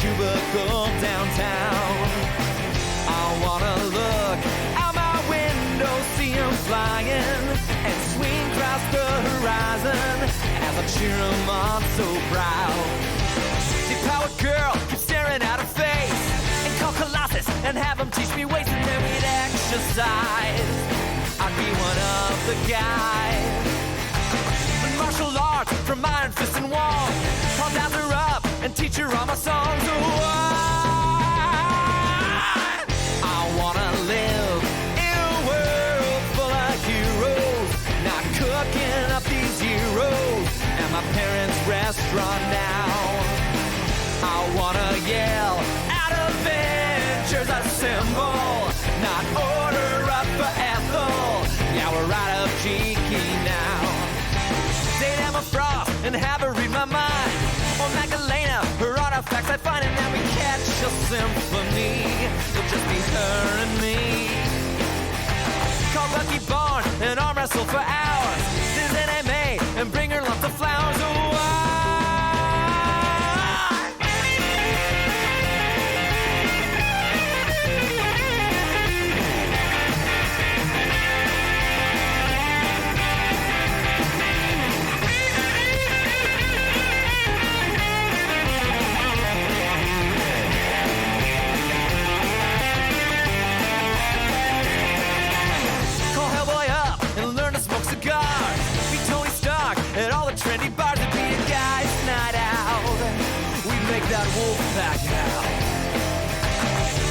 cubicle downtown. I wanna look out my window, see 'em flying, and swing across the horizon as I cheer 'em on so proud. Deep-powered girl keeps staring at her face, and call Colossus and have him teach me ways, and then we'd exercise. I'd be one of the guys. And martial arts from iron fist and wall, I'll dance her up and teach her all my songs. Oh, I wanna live in a world full of heroes, not cooking up these heroes at my parents' restaurant now. I wanna yell out Avengers assemble, not order up for Ethel. Yeah, we're out of cheeky now. Date Emma Frost and have her read my mind, or Magdalena, her artifacts I find, and then we catch a symphony. It'll just be her and me. Call Bucky Barnes and arm wrestle for hours. There's NMA and bring her lots of flowers. Oh, at all the trendy bars, it'd be a guy's night out. We'd make that wolf pack out.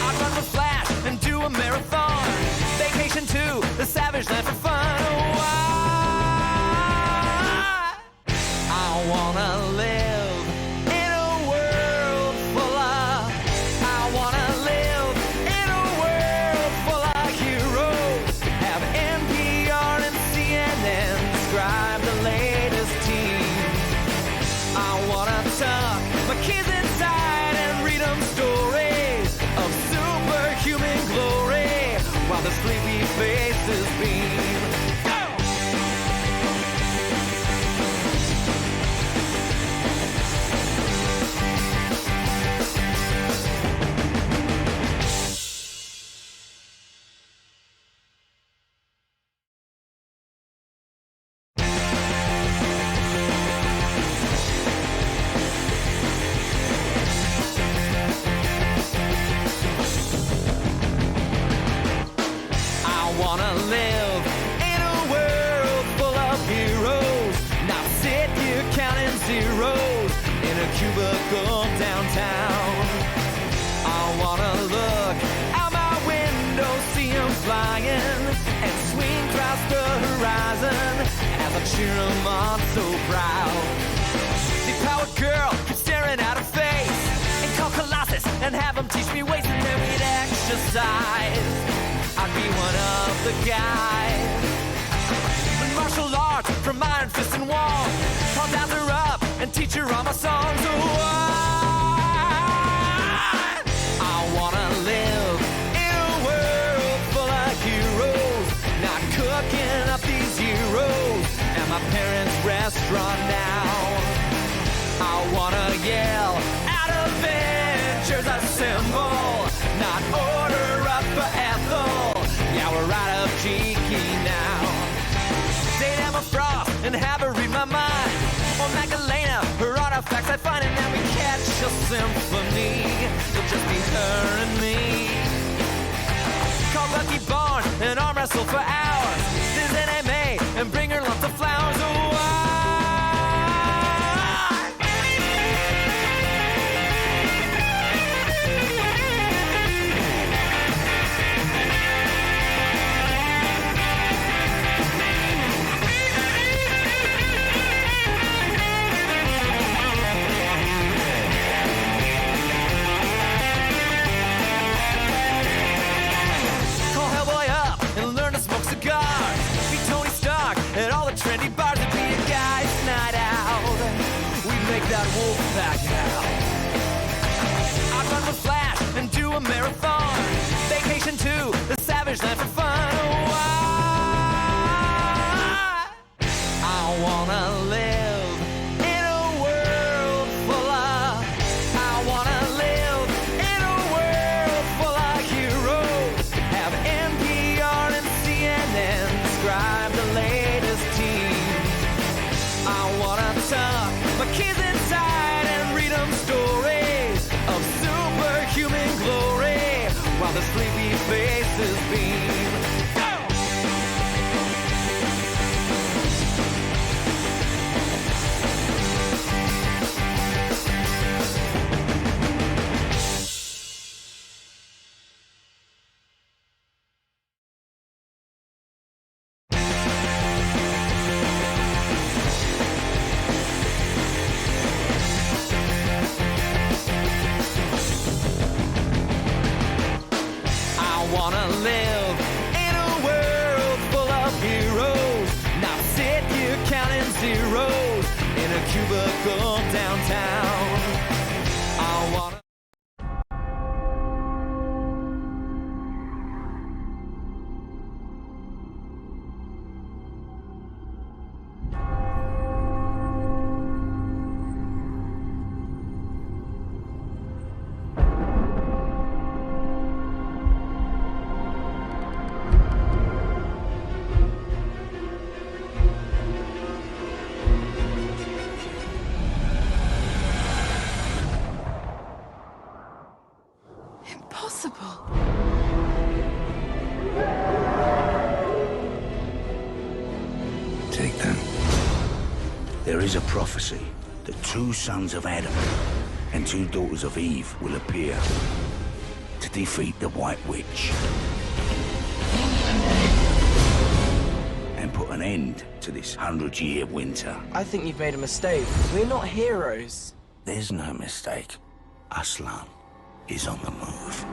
I'd run the Flash and do a marathon. Vacation to the Savage Land for fun. Oh, I wanna live in a world full of. I wanna live in a world full of heroes. Have NPR and CNN describe the latest team. I wanna tuck my kids inside and read them stories of superhuman glory while the sleepy faces beam. Go! Live in a world full of heroes, not sit here counting zeros in a cubicle downtown. I wanna look out my window, see 'em flying, and swing across the horizon as I cheer 'em on so proud. Deep-powered girl keeps staring at her face, and call Colossus and have him teach me ways, and then we'd exercise. I'd be one of the guys. And martial arts from iron fist and wall, I'll dance her up and teach her all my songs. Oh, I wanna live in a world full of heroes, not cooking up these heroes at my parents' restaurant now. I wanna yell out Avengers assemble, not order up for Ethel. Yeah, we're out of cheeky now. Date Emma Frost and have her read my mind, or Magdalena, her artifacts I find, and then we catch a symphony. It'll just be her and me. Call Bucky Barnes and arm wrestle for hours. There's NMA and bring her lots of flowers. Oh, at all the trendy bars, it'd be a guy's night out. We'd make that wolf pack out. I'd run the Flash and do a marathon. Vacation to the Savage Land for fun. Oh, I wanna live in a world full of. I wanna live tuck my kids inside and read them stories of superhuman glory while the sleepy faces beam. I wanna live in a world full of heroes, not sit here counting zeros in a cubicle downtown. I wanna. Impossible. Take them. There is a prophecy that 2 sons of Adam and 2 daughters of Eve will appear to defeat the White Witch and put an end to this 100-year winter. I think you've made a mistake. We're not heroes. There's no mistake. Aslan is on the move.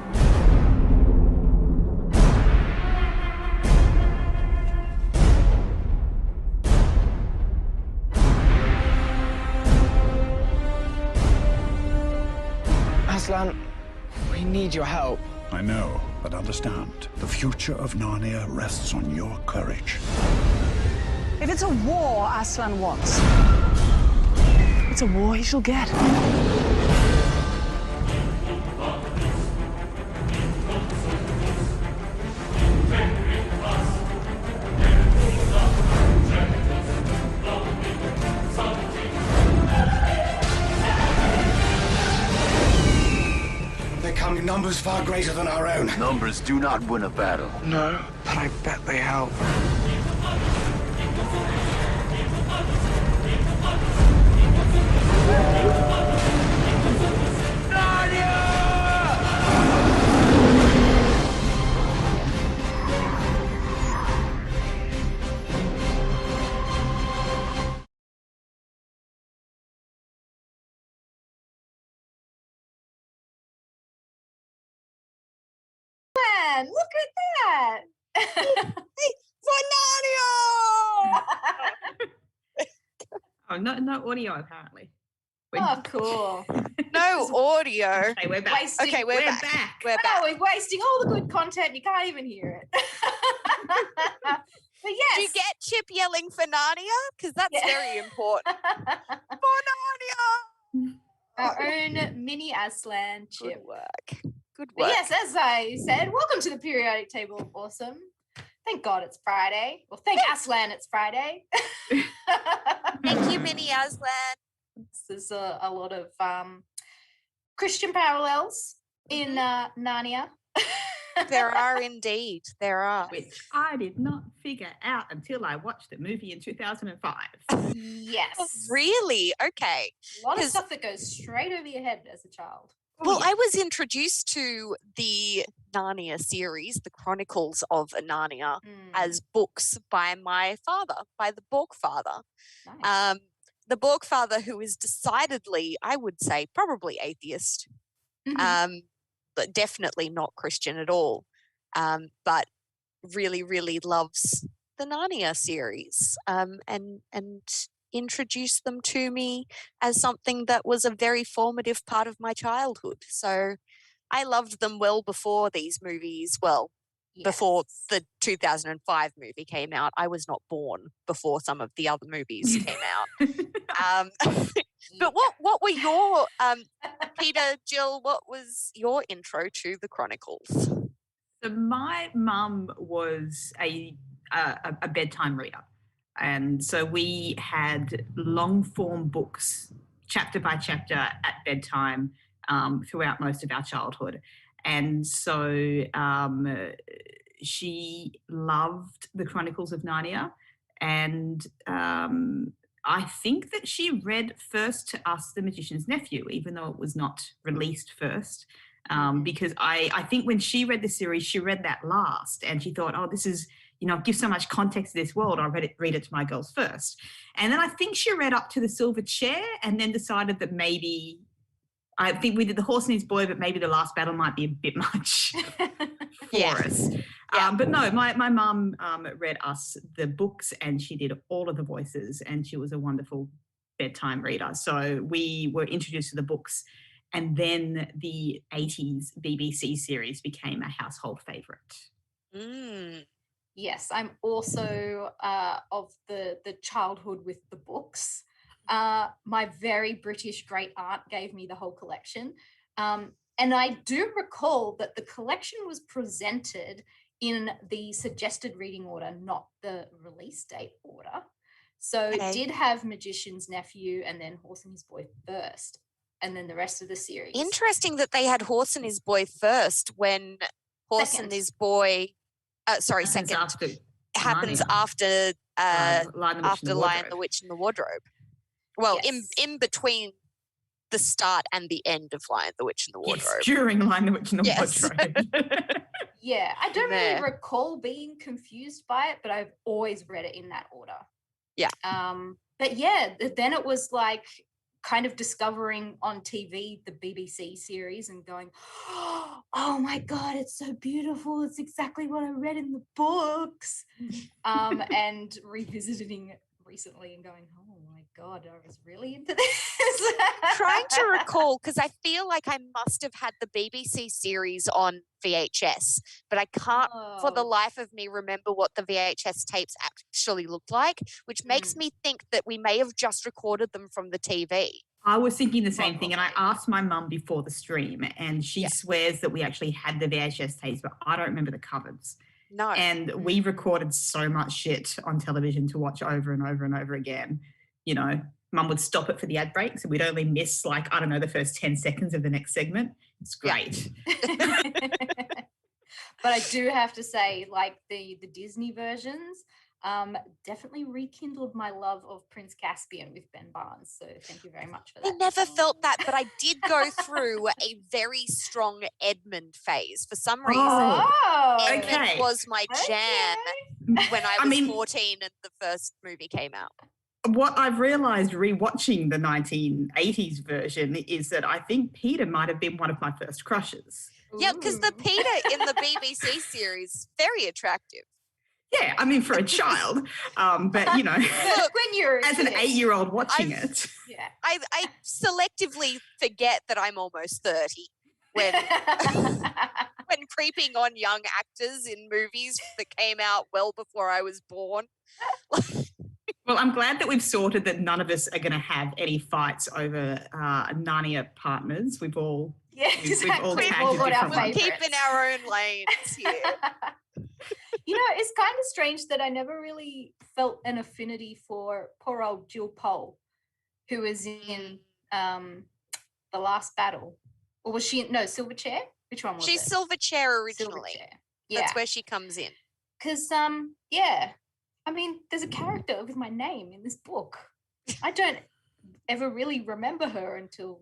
Aslan, we need your help. I know, but understand, the future of Narnia rests on your courage. If it's a war Aslan wants, it's a war he shall get. They come in numbers far greater than our own. Numbers do not win a battle. No, but I bet they help. Man, look at that. Oh, no audio apparently. Oh, cool. No audio. Okay, we're back. Wasting- Okay, we're back. We're I back. know, we're wasting all the good content. You can't even hear it. But yes. Do you get Chip yelling for Narnia? Because that's Yeah. very important. For Narnia! Our own mini Aslan Chip. Good work. Good But work. yes, as I said, welcome to the periodic table of awesome. Thank God it's Friday. Well, thank Aslan it's Friday. Thank you, Mini Aslan. There's a lot of Christian parallels in Narnia. There are indeed. There are. Which I did not figure out until I watched the movie in 2005. Yes. Oh, really? Okay. A lot of 'Cause- stuff that goes straight over your head as a child. Well, I was introduced to the Narnia series, the Chronicles of Narnia, as books by my father, by the Bork father. Nice. The Bork father, who is decidedly, I would say, probably atheist, but definitely not Christian at all, but really, really loves the Narnia series, and introduced them to me as something that was a very formative part of my childhood. So I loved them well before these movies. Well, before the 2005 movie came out. I was not born before some of the other movies came out. But what were your Peter, Jill? What was your intro to the Chronicles? So my mum was a bedtime reader. And so we had long-form books, chapter by chapter, at bedtime throughout most of our childhood. And so she loved the Chronicles of Narnia. And I think that she read first to us The Magician's Nephew, even though it was not released first. Because I think when she read the series, she read that last and she thought, oh, this is, gives so much context to this world. I'll read it to my girls first. And then I think she read up to The Silver Chair and then decided that maybe, I think we did The Horse and His Boy, but maybe The Last Battle might be a bit much for us. But no, my mum read us the books and she did all of the voices and she was a wonderful bedtime reader. So we were introduced to the books and then the 80s BBC series became a household favourite. Yes, I'm also of the childhood with the books. My very British great aunt gave me the whole collection. And I do recall that the collection was presented in the suggested reading order, not the release date order. So it did have Magician's Nephew and then Horse and His Boy first, and then the rest of the series. Interesting that they had Horse and His Boy first when Horse and His Boy, second, happens after Lion, the Witch and the Wardrobe. Well, in between the start and the end of Lion, the Witch and the Wardrobe. Yes, during Lion, the Witch and the Wardrobe. Yeah, I don't really recall being confused by it, but I've always read it in that order. Yeah. But yeah, then it was like kind of discovering on TV the BBC series and going, oh my God, it's so beautiful. It's exactly what I read in the books. And revisiting it recently and going, oh my God, I was really into this. Trying to recall, because I feel like I must have had the BBC series on VHS, but I can't for the life of me remember what the VHS tapes actually looked like, which makes me think that we may have just recorded them from the TV. I was thinking the same thing, and I asked my mum before the stream, and she swears that we actually had the VHS tapes, but I don't remember the covers. No. And we recorded so much shit on television to watch over and over and over again. Mum would stop it for the ad breaks and we'd only miss the first 10 seconds of the next segment. It's great. But I do have to say, the Disney versions definitely rekindled my love of Prince Caspian with Ben Barnes. So thank you very much for that. I never felt that, but I did go through a very strong Edmund phase. For some reason, Edmund was my jam when I was 14 and the first movie came out. What I've realised rewatching the 1980s version is that I think Peta might have been one of my first crushes. Yeah, because the Peta in the BBC series, very attractive. Yeah, for a child. But, Look, when you're as an 8-year-old watching it. Yeah. I selectively forget that I'm almost 30 when creeping on young actors in movies that came out well before I was born. Well, I'm glad that we've sorted that none of us are going to have any fights over Narnia partners. We've all we've all tagged we'll keep in our own lanes here. It's kind of strange that I never really felt an affinity for poor old Jill Pole, who was in The Last Battle. Or was she no Silverchair? Which one was She's it? Silverchair originally. Silverchair. Yeah. That's where she comes in. Because there's a character with my name in this book. I don't ever really remember her until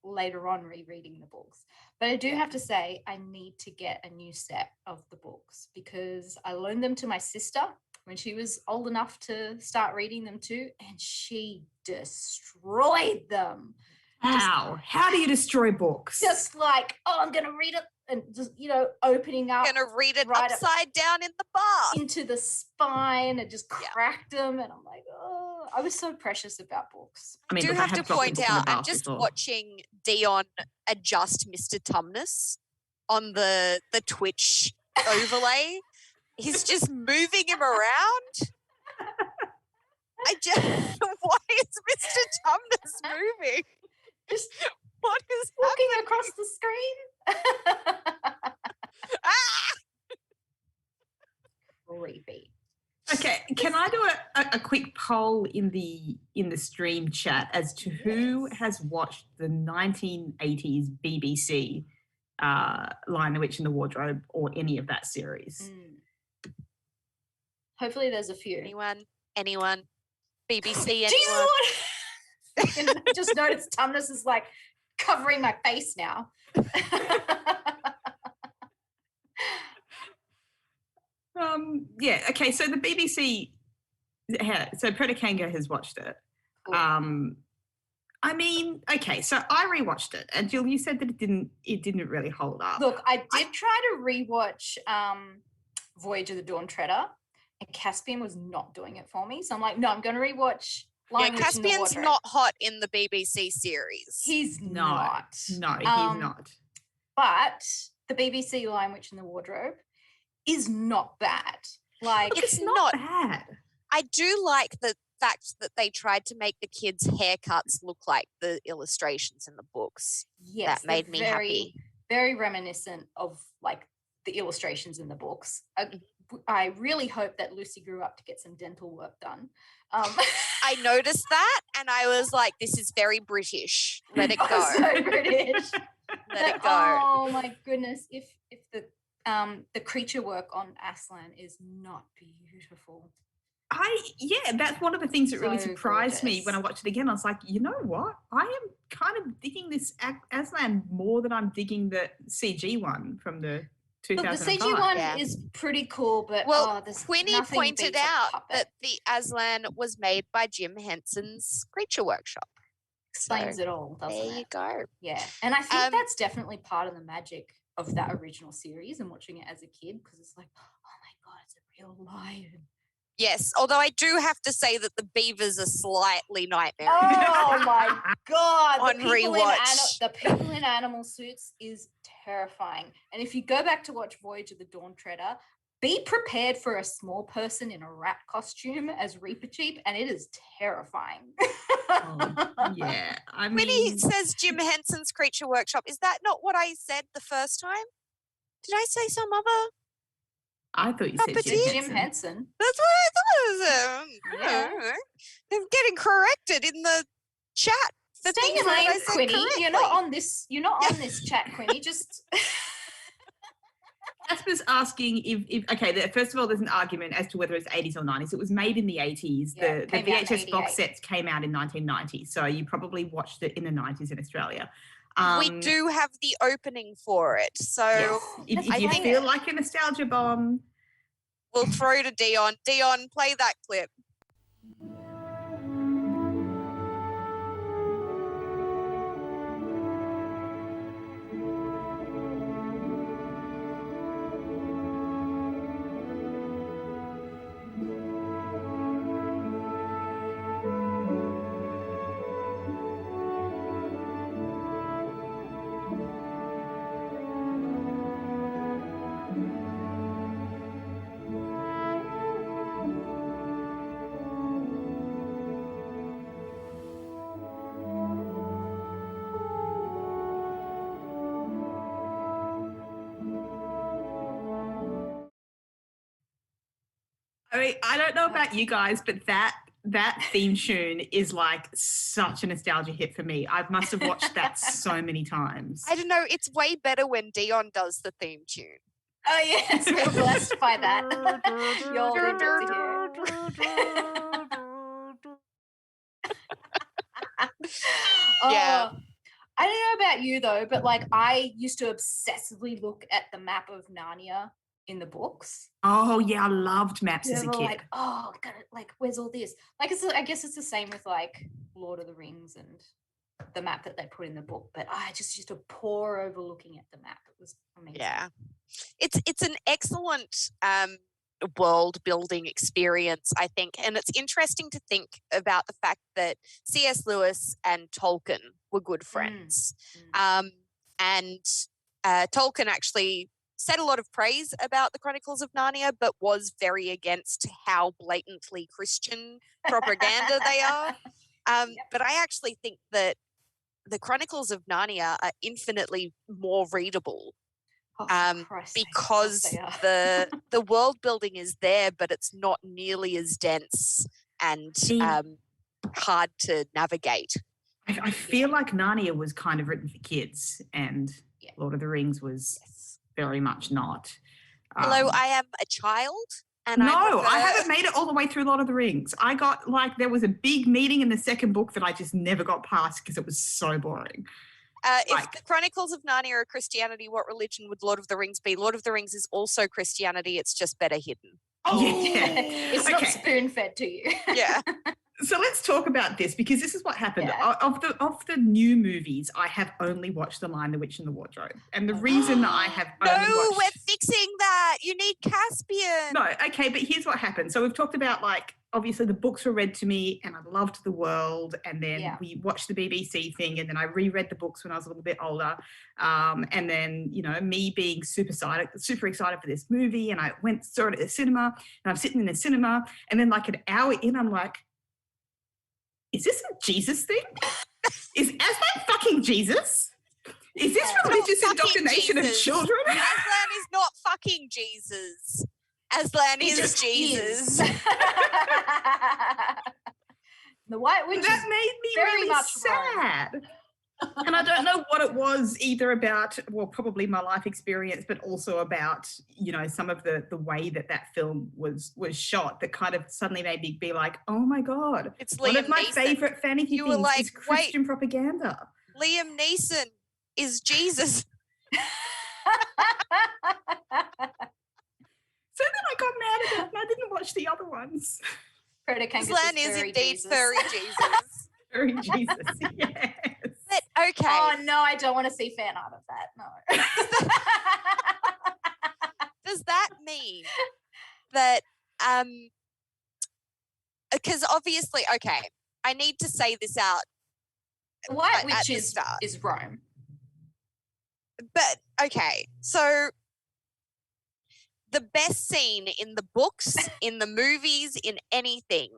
later on rereading the books. But I do have to say I need to get a new set of the books because I loaned them to my sister when she was old enough to start reading them too, and she destroyed them. How do you destroy books? Just I'm going to read it and just, opening up. Going to read it right upside down in the bath. Into the spine and just cracked them. And I'm like, oh, I was so precious about books. I do have to point out, I'm just watching Dion adjust Mr. Tumnus on the Twitch overlay. He's just moving him around. Why is Mr. Tumnus moving? Just what is walking happening? Across the screen? Creepy. Okay, can I do a quick poll in the stream chat as to who has watched the 1980s BBC Lion, the Witch and the Wardrobe or any of that series? Hopefully there's a few. Anyone? BBC, anyone? Jesus, I just noticed Tumnus is like covering my face now. Yeah, okay, so the BBC, so Peta has watched it. Cool. I mean, okay, so I rewatched it, and Jill, you said that it didn't really hold up. Look, I did try to rewatch Voyage of the Dawn Treader, and Caspian was not doing it for me. So I'm like, no, I'm going to rewatch Lion, Witch and the Caspian's Wardrobe. not hot in the BBC series. He's not. No, he's not. But the BBC Lion, Witch and the Wardrobe is not bad. Like, it's not bad. I do like the fact that they tried to make the kids' haircuts look like the illustrations in the books. Yes, that made me happy. Very reminiscent of like the illustrations in the books. I really hope that Lucy grew up to get some dental work done. I noticed that and I was like, this is very British. Let it go. So British. Let it go. Oh my goodness. If the creature work on Aslan is not beautiful. That's one of the things that really So surprised me gorgeous. when I watched it again. I was like, you know what? I am kind of digging this Aslan more than I'm digging the CG one from the Look, 2005. the CG one is pretty cool, but Quinny pointed out that the Aslan was made by Jim Henson's Creature Workshop. Explains it all, doesn't it? There you go. Yeah, and I think that's definitely part of the magic of that original series and watching it as a kid, because it's like, oh my God, it's a real lion. Yes, although I do have to say that the beavers are slightly nightmare. Oh my God. On rewatch. The people in animal suits is terrifying. And if you go back to watch Voyage of the Dawn Treader, be prepared for a small person in a rat costume as Reaper Cheap, and it is terrifying. Yeah, I mean... When he says Jim Henson's Creature Workshop, is that not what I said the first time? Did I say some other? I thought you said Jim Henson. That's what I thought it was. I'm getting corrected in the chat. Stay in your lane, Quinny. You're not on this chat, Quinny. Just Jasper's asking if first of all, there's an argument as to whether it's 80s or 90s. It was made in the 80s. Yeah, the came out in VHS box 88. sets came out in 1990, so you probably watched it in the 90s in Australia. We do have the opening for it, so yes. If you feel like a nostalgia bomb, we'll throw to Dion. Dion, play that clip. I mean, I don't know about you guys, but that theme tune is like such a nostalgia hit for me. I must have watched that so many times. I don't know. It's way better when Dion does the theme tune. Oh yes, we're blessed by that. You're good to hear. Yeah. I don't know about you though, but like I used to obsessively look at the map of Narnia in the books. Oh yeah, I loved maps as a kid. Like, oh, where's all this? Like, I guess it's the same with like Lord of the Rings and the map that they put in the book. But I just used to pore over looking at the map. It was amazing. Yeah, it's an excellent world building experience, I think, and it's interesting to think about the fact that C.S. Lewis and Tolkien were good friends, and Tolkien actually said a lot of praise about the Chronicles of Narnia, but was very against how blatantly Christian propaganda they are. But I actually think that the Chronicles of Narnia are infinitely more readable Christ's sake, of because course they are. the world building is there, but it's not nearly as dense and hard to navigate. I feel like Narnia was kind of written for kids, and Lord of the Rings was very much not. Hello, I am a child. And I haven't made it all the way through Lord of the Rings. I got there was a big meeting in the second book that I just never got past because it was so boring. If the Chronicles of Narnia are Christianity, what religion would Lord of the Rings be? Lord of the Rings is also Christianity. It's just better hidden. Oh, It's not spoon-fed to you. Yeah. So let's talk about this because this is what happened. Of the new movies, I have only watched The Lion, the Witch, and the Wardrobe. And the reason I have only watched... we're fixing that. You need Caspian. No, okay, but here's what happened. So we've talked about, obviously the books were read to me and I loved the world. And then we watched the BBC thing and then I reread the books when I was a little bit older. And then, me being super excited for this movie and I saw it at the cinema and I'm sitting in the cinema and then an hour in, I'm like, is this a Jesus thing? Is Aslan fucking Jesus? Is this religious indoctrination of children? Aslan is not fucking Jesus. Aslan is Jesus. The White Witch that made me very really much sad. And I don't know what it was either about, well, probably my life experience, but also about, some of the way that film was shot that kind of suddenly made me be like, oh my God, it's one Liam of my Neeson. favorite fantasy You were things like, is Christian propaganda. Liam Neeson is Jesus. So then I got mad at it and I didn't watch the other ones. Aslan is indeed furry Jesus. Furry Jesus, yes. But okay. Oh no, I don't want to see fan art of that. No. Does that mean that because obviously, okay, I need to say this out. The White Witch is Rome. But okay, so the best scene in the books, in the movies, in anything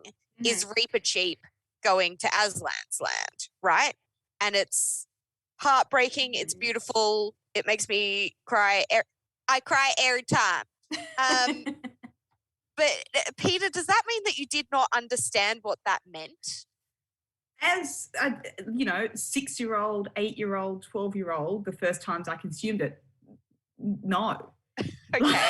is Reaper-Cheap going to Aslan's land, right? And it's heartbreaking. It's beautiful. It makes me cry. I cry every time. But Peter, does that mean that you did not understand what that meant? As a 6-year-old, 8-year-old, 12-year-old, the first times I consumed it, no. Okay.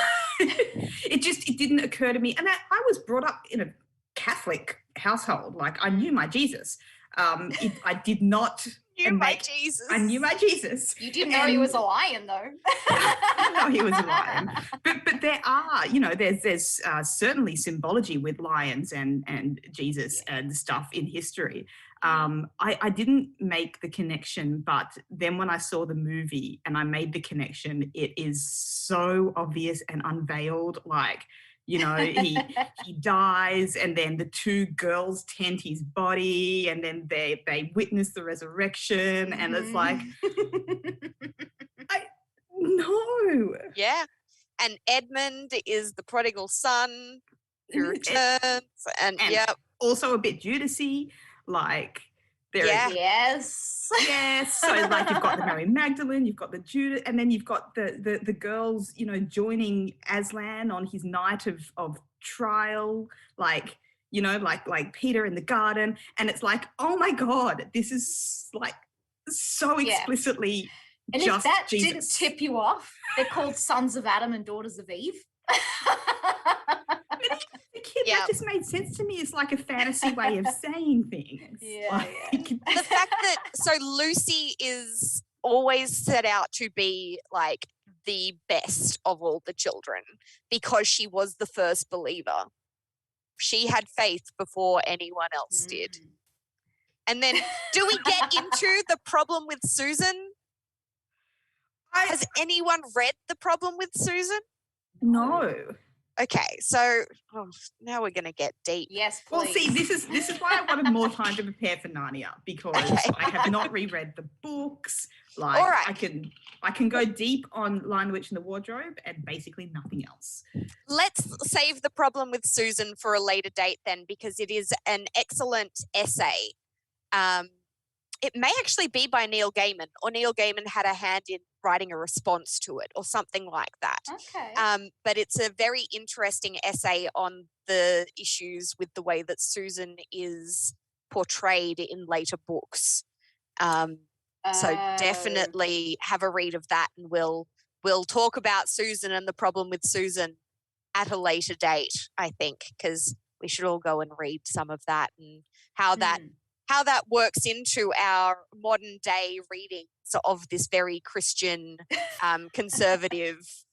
It didn't occur to me. And I was brought up in a Catholic household. I knew my Jesus. I did not... Jesus. I knew my Jesus. You didn't know he was a lion, though. I didn't know he was a lion. But there are, there's certainly symbology with lions and Jesus and stuff in history. I didn't make the connection, but then when I saw the movie and I made the connection, it is so obvious and unveiled, he dies and then the two girls tend his body and then they witness the resurrection and it's like, no. Yeah. And Edmund is the prodigal son who returns and also a bit Judasy, Yes. So you've got the Mary Magdalene, you've got the Judas, and then you've got the girls, joining Aslan on his night of trial, like Peter in the garden. And it's like, oh my God, this is so explicitly and just if that Jesus. Didn't tip you off, they're called Sons of Adam and Daughters of Eve. That just made sense to me. It's like a fantasy way of saying things. The fact that Lucy is always set out to be the best of all the children because she was the first believer. She had faith before anyone else did. And then do we get into the problem with Susan? Has anyone read The Problem with Susan? No. Okay, so now we're going to get deep. Yes, please. Well, see, this is why I wanted more time to prepare for Narnia because I have not reread the books. All right. I can go deep on Lion, the Witch, and the Wardrobe and basically nothing else. Let's save The Problem with Susan for a later date then because it is an excellent essay it may actually be by Neil Gaiman, or Neil Gaiman had a hand in writing a response to it or something like that. Okay. But it's a very interesting essay on the issues with the way that Susan is portrayed in later books. So definitely have a read of that, and we'll talk about Susan and the problem with Susan at a later date, I think, because we should all go and read some of that and how that works into our modern day readings of this very Christian, conservative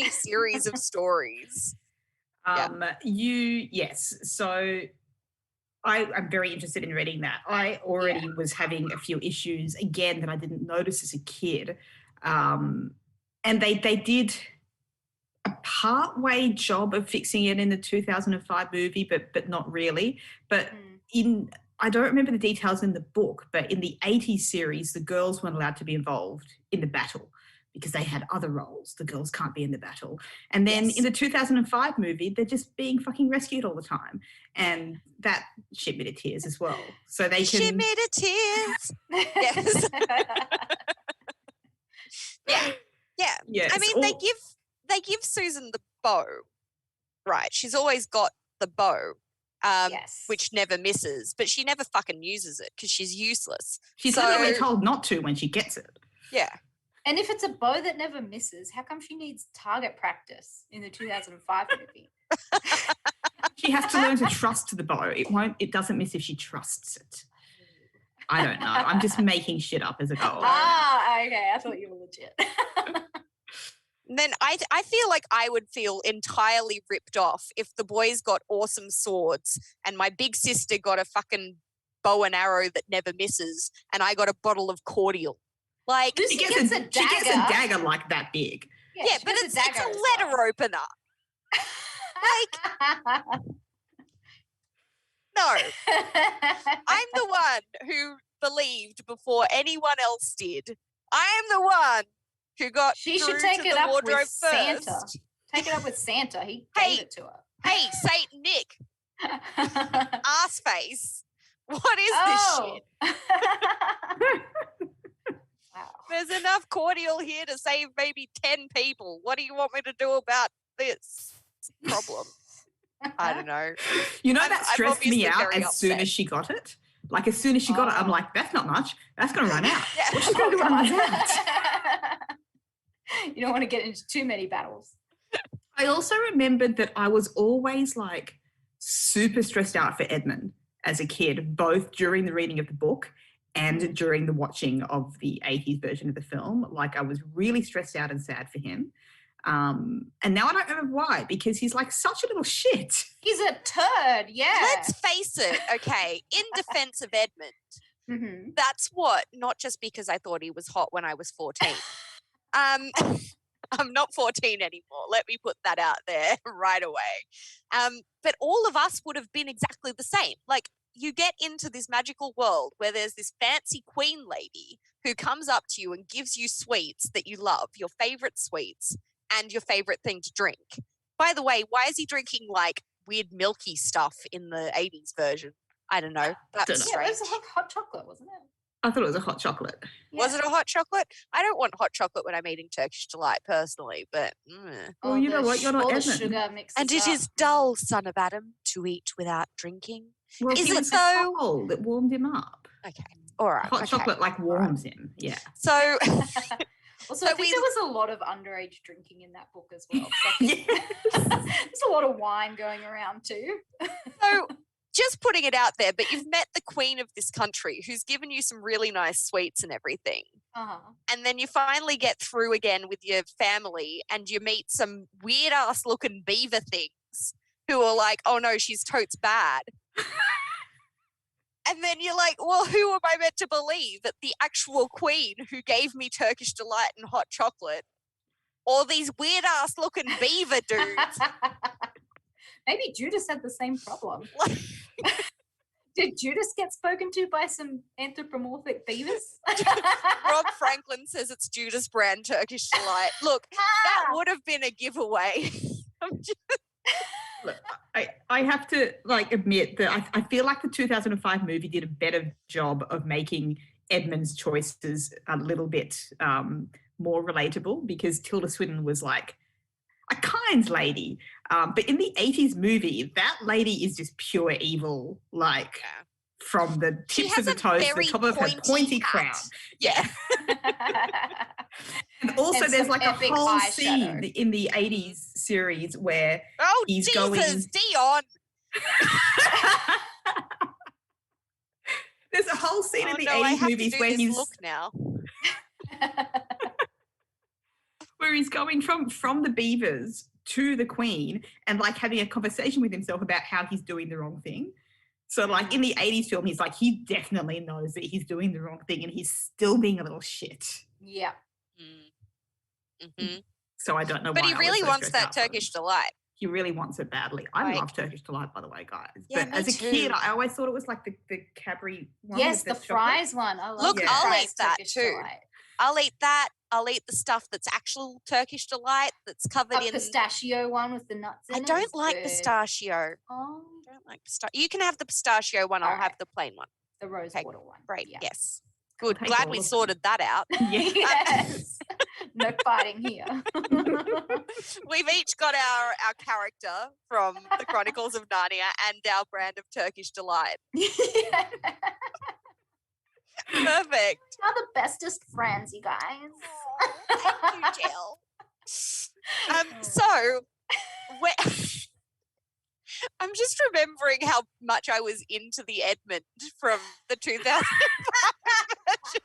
series of stories. Yes. So I'm very interested in reading that. I already was having a few issues, again, that I didn't notice as a kid. And they did a part-way job of fixing it in the 2005 movie, but not really. But I don't remember the details in the book, but in the 80s series, the girls weren't allowed to be involved in the battle because they had other roles. The girls can't be in the battle. And then in the 2005 movie, they're just being fucking rescued all the time. And that shit me to tears as well. So they can... Shit me to tears. Yes. Yeah. Yes. I mean, they give Susan the bow, right? She's always got the bow, which never misses, but she never fucking uses it because she's useless. She's literally told not to when she gets it. Yeah. And if it's a bow that never misses, how come she needs target practice in the 2005 movie? She has to learn to trust the bow. It doesn't miss if she trusts it. I don't know. I'm just making shit up as I go along. Okay. I thought you were legit. Then I feel like I would feel entirely ripped off if the boys got awesome swords and my big sister got a fucking bow and arrow that never misses and I got a bottle of cordial. Like she gets a dagger like that big. Yeah, but it's a letter opener. Like, no. I'm the one who believed before anyone else did. I am the one who got she through should take to it the up wardrobe with first. Santa. Take it up with Santa. He gave it to her. Hey, Saint Nick. Ass face. What is this shit? Wow. There's enough cordial here to save maybe 10 people. What do you want me to do about this problem? I don't know. You know, that stressed me out as upset. soon as she got it. Like, as soon as she got it, I'm like, that's not much. That's going to run out. Yeah. What's she going to do when it runs out? You don't want to get into too many battles. I also remembered that I was always, like, super stressed out for Edmund as a kid, both during the reading of the book and during the watching of the 80s version of the film. Like, I was really stressed out and sad for him. And now I don't remember why, because he's like such a little shit. He's a turd, yeah. Let's face it, okay, in defense of Edmund, that's what, not just because I thought he was hot when I was 14. I'm not 14 anymore. Let me put that out there right away. But all of us would have been exactly the same. Like, you get into this magical world where there's this fancy queen lady who comes up to you and gives you sweets that you love, your favorite sweets, and your favorite thing to drink. By the way, why is he drinking like weird milky stuff in the 80s version? I don't know. That's strange. It was a hot chocolate, wasn't it? I thought it was a hot chocolate. Yeah. Was it a hot chocolate? I don't want hot chocolate when I'm eating Turkish Delight personally, but... Well, you know what? You're not Edmund. Sugar mixes and it is dull, son of Adam, to eat without drinking. Well, is it was though? Cold. It warmed him up. Okay. All right. Hot chocolate, like, warms him. Yeah. So... Also, I think there was a lot of underage drinking in that book as well. There's a lot of wine going around too. So, just putting it out there, but you've met the queen of this country who's given you some really nice sweets and everything. And then you finally get through again with your family and you meet some weird-ass looking beaver things who are like, oh no, she's totes bad. And then you're like, well, who am I meant to believe? That the actual queen who gave me Turkish Delight and hot chocolate, or these weird-ass looking beaver dudes? Maybe Judas had the same problem. Did Judas get spoken to by some anthropomorphic beavers? Rob Franklin says it's Judas brand Turkish Delight. Look, that would have been a giveaway. Look, I have to admit that I feel like the 2005 movie did a better job of making Edmund's choices a little bit more relatable, because Tilda Swinton was like a kind lady. But in the 80s movie, that lady is just pure evil, from the tips of the toes to the top of her pointy crown. Yeah. And also And there's some a epic whole eyeshadow. scene in the 80s series where he's Jesus, going... Dion! There's a whole scene in the 80s I have movies to do where this he's... look now. where he's going from the beavers to the Queen and having a conversation with himself about how he's doing the wrong thing. So in the 80s film, he's he definitely knows that he's doing the wrong thing and he's still being a little shit. Yeah. Mm-hmm. So I don't know but why he I really was so wants stressed that out for him. Turkish delight. He really wants it badly. I love Turkish delight, by the way, guys. Yeah, but me as a kid, too. I always thought it was the Cadbury one. Yes, with the chocolate. fries one. I love Look, the I'll fries eat that Turkish too. delight. I'll eat that. I'll eat the stuff that's actual Turkish delight that's covered A in pistachio one with the nuts in I it. don't is like good. pistachio. Oh, I don't like pistachio. You can have the pistachio one. I'll Alright. have the plain one. the rose Okay, water one. Great. Yeah. Yes. Good. take Glad all we of them. sorted that out. Yes. No fighting here. We've each got our character from the Chronicles of Narnia and our brand of Turkish delight. Perfect. Are the bestest friends, you guys. Thank you, Jill. So, I'm just remembering how much I was into the Edmund from the 2005 version.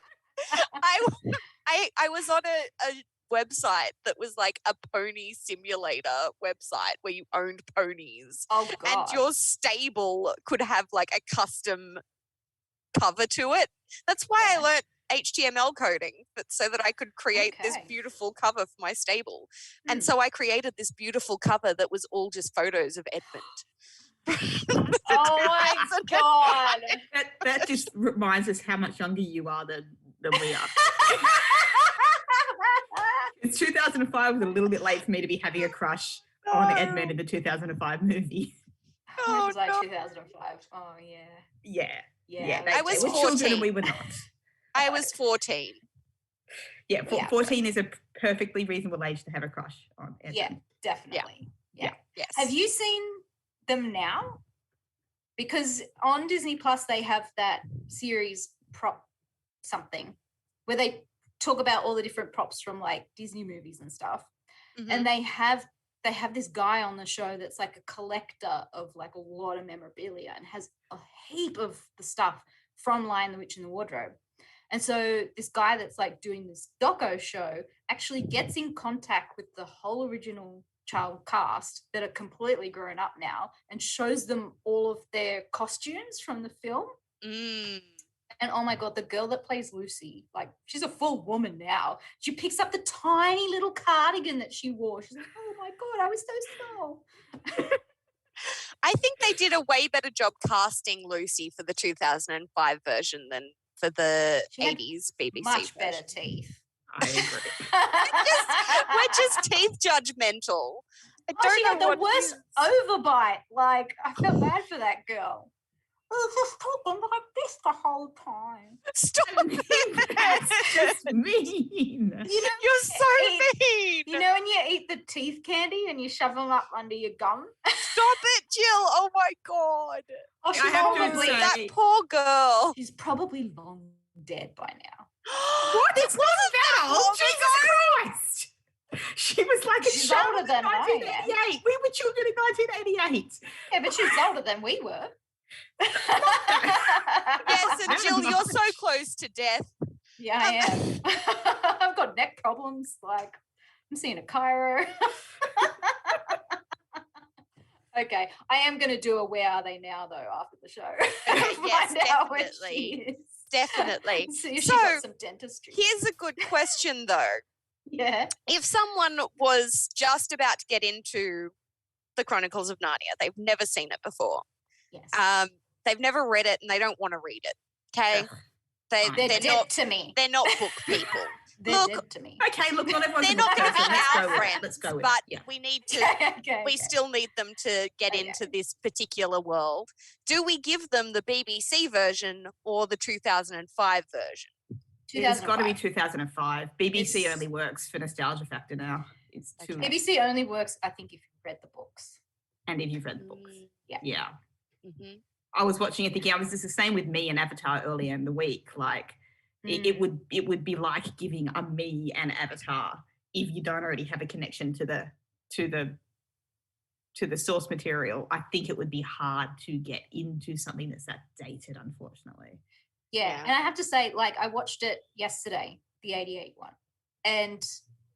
I was on a website that was like a pony simulator website where you owned ponies. Oh, God. And your stable could have like a custom cover to it. That's why I learnt HTML coding, so that I could create this beautiful cover for my stable. And so I created this beautiful cover that was all just photos of Edmund. Oh my God. That just reminds us how much younger you are than we are. It's 2005 was a little bit late for me to be having a crush on Edmund in the 2005 movie. It was like 2005. Oh, yeah. Yeah. I was they were children 14. and we were not. I was 14. Yeah, 14 is a perfectly reasonable age to have a crush on Edmund. Yeah, definitely. Yeah. Yes. Have you seen them now? Because on Disney Plus they have that series Prop something where they talk about all the different props from like Disney movies and stuff. Mhm. And they have this guy on the show that's like a collector of like a lot of memorabilia and has a heap of the stuff from Lion, the Witch and the Wardrobe. And so this guy that's like doing this doco show actually gets in contact with the whole original child cast that are completely grown up now and shows them all of their costumes from the film. And oh my God, the girl that plays Lucy, like she's a full woman now. She picks up the tiny little cardigan that she wore. She's like, oh my God, I was so small. I think they did a way better job casting Lucy for the 2005 version than for the She had 80s BBC Much version. better teeth. I agree. We're just teeth judgmental. I Oh, she don't had know the what worst overbite. Like, I felt bad for that girl. I was just talking like this the whole time. Stop it. That's just mean. You know, You're so mean. You know when you eat the teeth candy and you shove them up under your gum? Stop it, Jill. Oh my God. Oh, I have to probably, say- That poor girl. she's probably long dead by now. What? It wasn't that old. long Jesus Christ. She was like a She's child older in than I am. 1988. We were children in 1988. Yeah, but she's older than we were. Yes, and Jill, you're so close to death. Yeah, I am. I've got neck problems. Like, I'm seeing a chiro. Okay, I am going to do a Where Are They Now, though, after the show. Yes, Find out where definitely. she is. Definitely. See if she So, got some dentistry. Here's a good question, though. Yeah. If someone was just about to get into the Chronicles of Narnia, they've never seen it before. Yes. They've never read it and they don't want to read it. Okay, Ugh, They're they're dead not to me. they're not book people. they're Look, dead to me. Okay, look, not everyone's they're a good not going to person. be Let's go our with it. friends, Let's go with but it. Yeah. we need to. Okay, We okay. still need them to get into this particular world. Do we give them the BBC version or the 2005 version? It's got to be 2005. 2005. BBC It's- only works for nostalgia factor now. It's too Okay. BBC only works, I think, if you've read the books. And if you've read the books. Yeah. Mm-hmm. I was watching it thinking, I was just the same with me and Avatar earlier in the week. Like it would be like giving a me an Avatar if you don't already have a connection to the source material. I think it would be hard to get into something that's that dated, unfortunately. Yeah. And I have to say, like, I watched it yesterday, the 88 one, and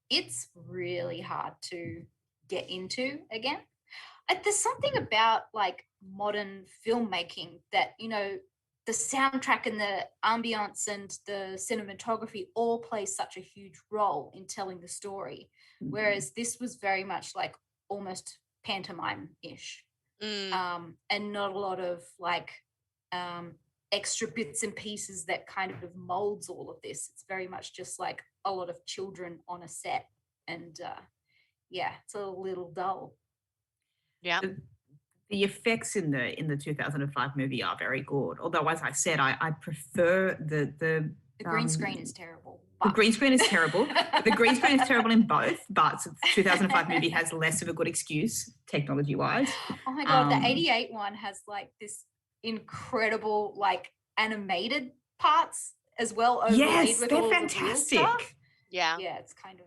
it's really hard to get into again. There's something about like modern filmmaking that, you know, the soundtrack and the ambience and the cinematography all play such a huge role in telling the story. Whereas this was very much like almost pantomime-ish. And not a lot of like extra bits and pieces that kind of molds all of this. It's very much just like a lot of children on a set, and it's a little dull. Yeah. The effects in the 2005 movie are very good. Although, as I said, I prefer the green screen is terrible. The green screen is terrible. The green screen is terrible in both, but the 2005 movie has less of a good excuse technology-wise. Oh my God, the 88 one has like this incredible like animated parts as well. Yes, with they're all the real fantastic. stuff. Yeah. Yeah, it's kind of,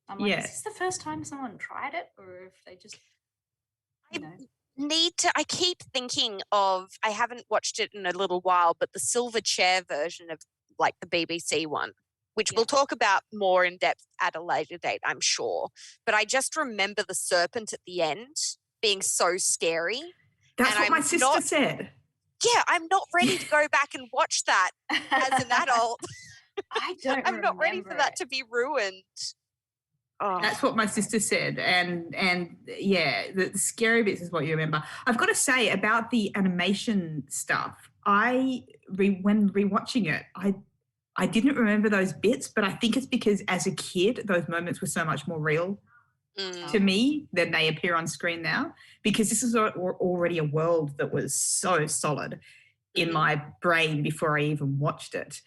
I'm like, Yeah. is this the first time someone tried it, or if they just, you know? I keep thinking of, I haven't watched it in a little while, but the silver chair version of like the BBC one, which we'll talk about more in depth at a later date, I'm sure. But I just remember the serpent at the end being so scary. That's what my sister said. Yeah, I'm not ready to go back and watch that as an adult. I don't I'm not ready for that to be ruined. Oh. That's what my sister said, and yeah, the scary bits is what you remember. I've got to say about the animation stuff. When rewatching it, I didn't remember those bits, but I think it's because as a kid, those moments were so much more real to me than they appear on screen now. Because this is already a world that was so solid in my brain before I even watched it.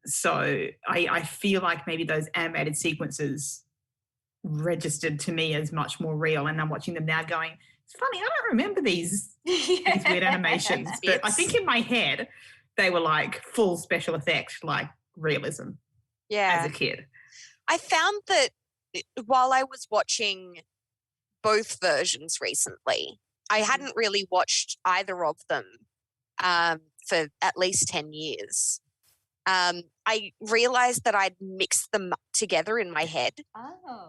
So I feel like maybe those animated sequences registered to me as much more real, and I'm watching them now going, it's funny, I don't remember these weird animations, but I think in my head they were like full special effect, like realism as a kid. I found that while I was watching both versions recently, I hadn't really watched either of them for at least 10 years. I realized that I'd mixed them together in my head.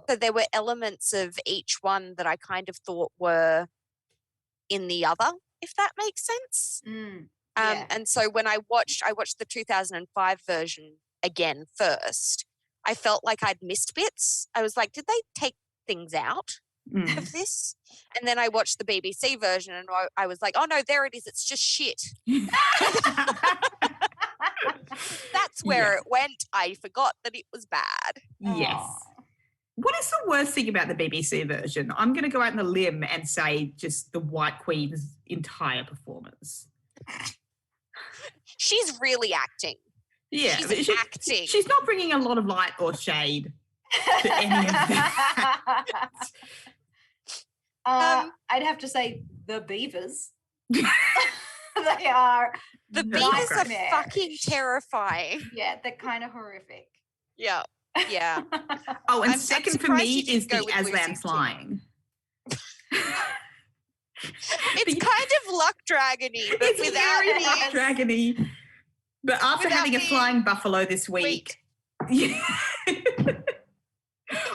So there were elements of each one that I kind of thought were in the other, if that makes sense. And so when I watched the 2005 version again first, I felt like I'd missed bits. I was like, did they take things out of this? And then I watched the BBC version and I was like, oh no, there it is. It's just shit. That's where it went. I forgot that it was bad. Yes. What is the worst thing about the BBC version? I'm going to go out on a limb and say just the White Queen's entire performance. She's really acting. Yeah. She's acting. She's not bringing a lot of light or shade to any of that. I'd have to say the beavers. They are. The beavers are fucking terrifying. Yeah, they're kind of horrific. Yeah. Yeah. Oh, and second for me is the Aslan flying. It's kind of luck dragony, but it's without very luck dragony. But after having a flying buffalo this week,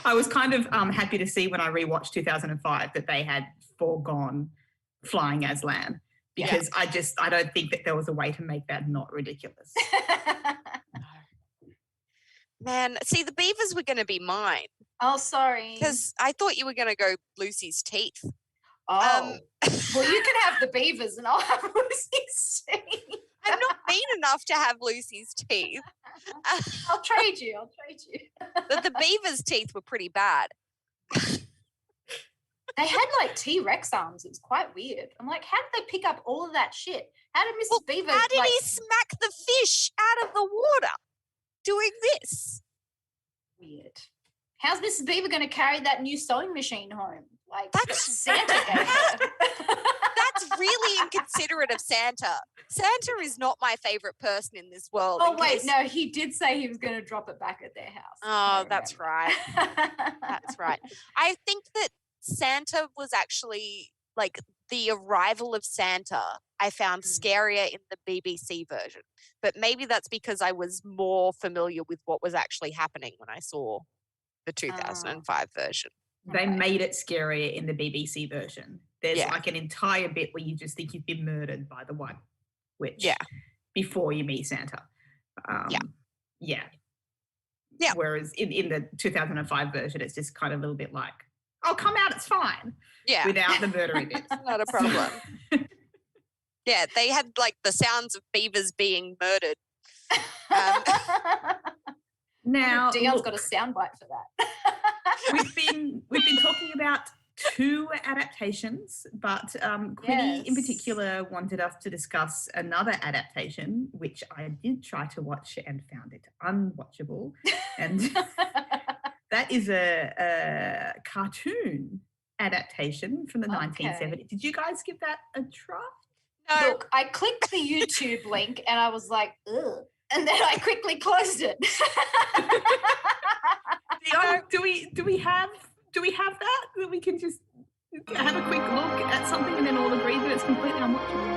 I was kind of happy to see when I rewatched 2005 that they had foregone flying Aslan, because I don't think that there was a way to make that not ridiculous. Man, see, the beavers were going to be mine. Oh, sorry. Because I thought you were going to go Lucy's teeth. Oh. Well, you can have the beavers and I'll have Lucy's teeth. I'm not mean enough to have Lucy's teeth. I'll trade you. The beaver's teeth were pretty bad. They had like T-Rex arms. It was quite weird. I'm like, how did they pick up all of that shit? How did Mrs. Beaver? How did he smack the fish out of the water doing this? Weird. How's Mrs. Beaver going to carry that new sewing machine home? Like That's Santa gave her. That's really inconsiderate of Santa. Santa is not my favorite person in this world. Oh wait, no, he did say he was going to drop it back at their house. Oh, that's right. That's right. I think that Santa was actually like the arrival of Santa I found scarier in the BBC version. But maybe that's because I was more familiar with what was actually happening when I saw the 2005 version. They made it scarier in the BBC version. There's like an entire bit where you just think you've been murdered by the White Witch before you meet Santa. Yeah. Whereas in the 2005 version, it's just kind of a little bit like, oh, come out, it's fine. Yeah. Without the murdering bit. Not a problem. Yeah, they had like the sounds of beavers being murdered. Now Dion's got a soundbite for that. we've been talking about 2 adaptations, but Quinny in particular wanted us to discuss another adaptation, which I did try to watch and found it unwatchable. And that is a cartoon adaptation from the 1970s. Did you guys give that a try? No. Look, I clicked the YouTube link and I was like, ugh. And then I quickly closed it. Do we have that we can just have a quick look at something and then all agree that it's completely unwatchable?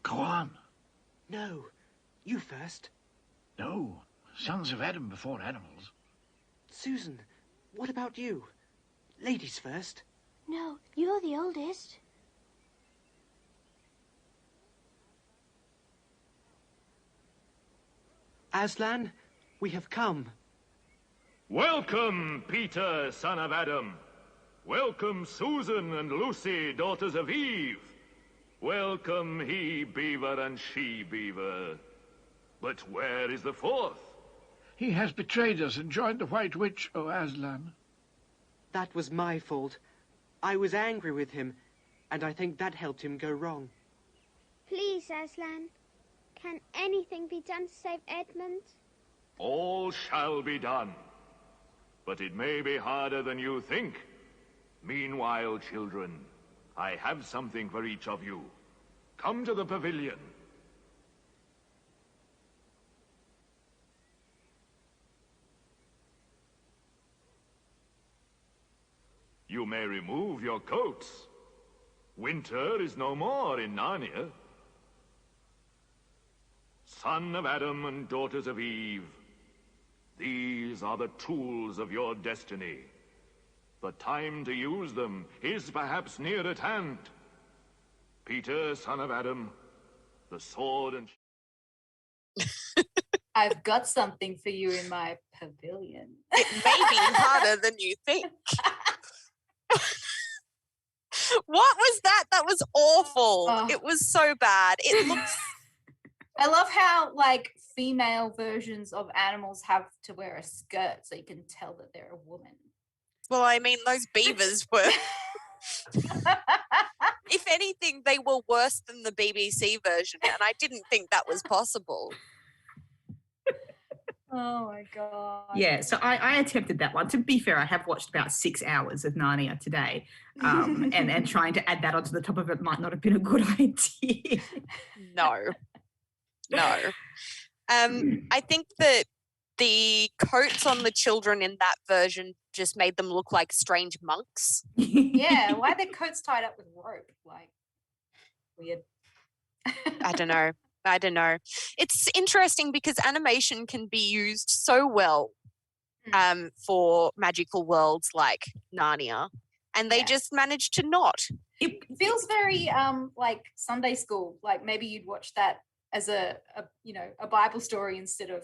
Go on. No, you first. No, sons of Adam before animals. Susan, what about you? Ladies first. No, you're the oldest. Aslan, we have come. Welcome, Peter, son of Adam. Welcome, Susan and Lucy, daughters of Eve. Welcome, he beaver and she beaver. But where is the fourth? He has betrayed us and joined the White Witch, O Aslan. That was my fault. I was angry with him, and I think that helped him go wrong. Please, Aslan, can anything be done to save Edmund? All shall be done. But it may be harder than you think. Meanwhile, children, I have something for each of you. Come to the pavilion. You may remove your coats. Winter is no more in Narnia. Son of Adam and daughters of Eve, these are the tools of your destiny. The time to use them is perhaps near at hand. Peter, son of Adam, the sword and... I've got something for you in my pavilion. It may be harder than you think. What was that? That was awful. It was so bad. It looks... I love how, like, female versions of animals have to wear a skirt so you can tell that they're a woman. Well, I mean, those beavers were... If anything, they were worse than the BBC version, and I didn't think that was possible. Oh, my God. Yeah, so I attempted that one. To be fair, I have watched about 6 hours of Narnia today, and trying to add that onto the top of it might not have been a good idea. No. I think that the coats on the children in that version just made them look like strange monks. Yeah, why are their coats tied up with rope? Like, weird. I don't know. It's interesting because animation can be used so well for magical worlds like Narnia, and they just managed to not. It feels very like Sunday school. Like maybe you'd watch that as a Bible story instead of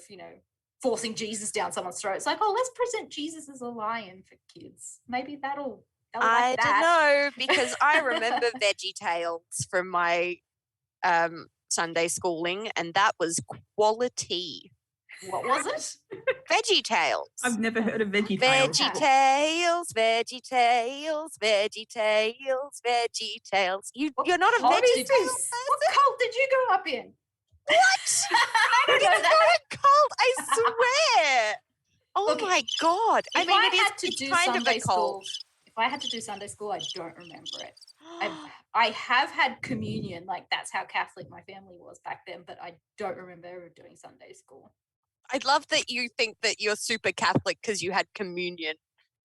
forcing Jesus down someone's throat. It's like, oh, let's present Jesus as a lion for kids. Maybe they'll I like don't that. know, because I remember Veggie Tales from my Sunday schooling, and that was quality. What was it? Veggie Tales. I've never heard of Veggie Tales. Veggie Tales, Veggie Tales, Veggie Tales, Veggie Tales. You're not a cult Veggie did Tales you- person? What cult did you grow up in? What? I don't know It's that. not a cult, I swear. Oh Look, my God. I If mean, I it is had to it's do kind Sunday of a cult. school, if I had to do Sunday school, I don't remember it. I have had communion, like that's how Catholic my family was back then, but I don't remember ever doing Sunday school. I love that you think that you're super Catholic because you had communion.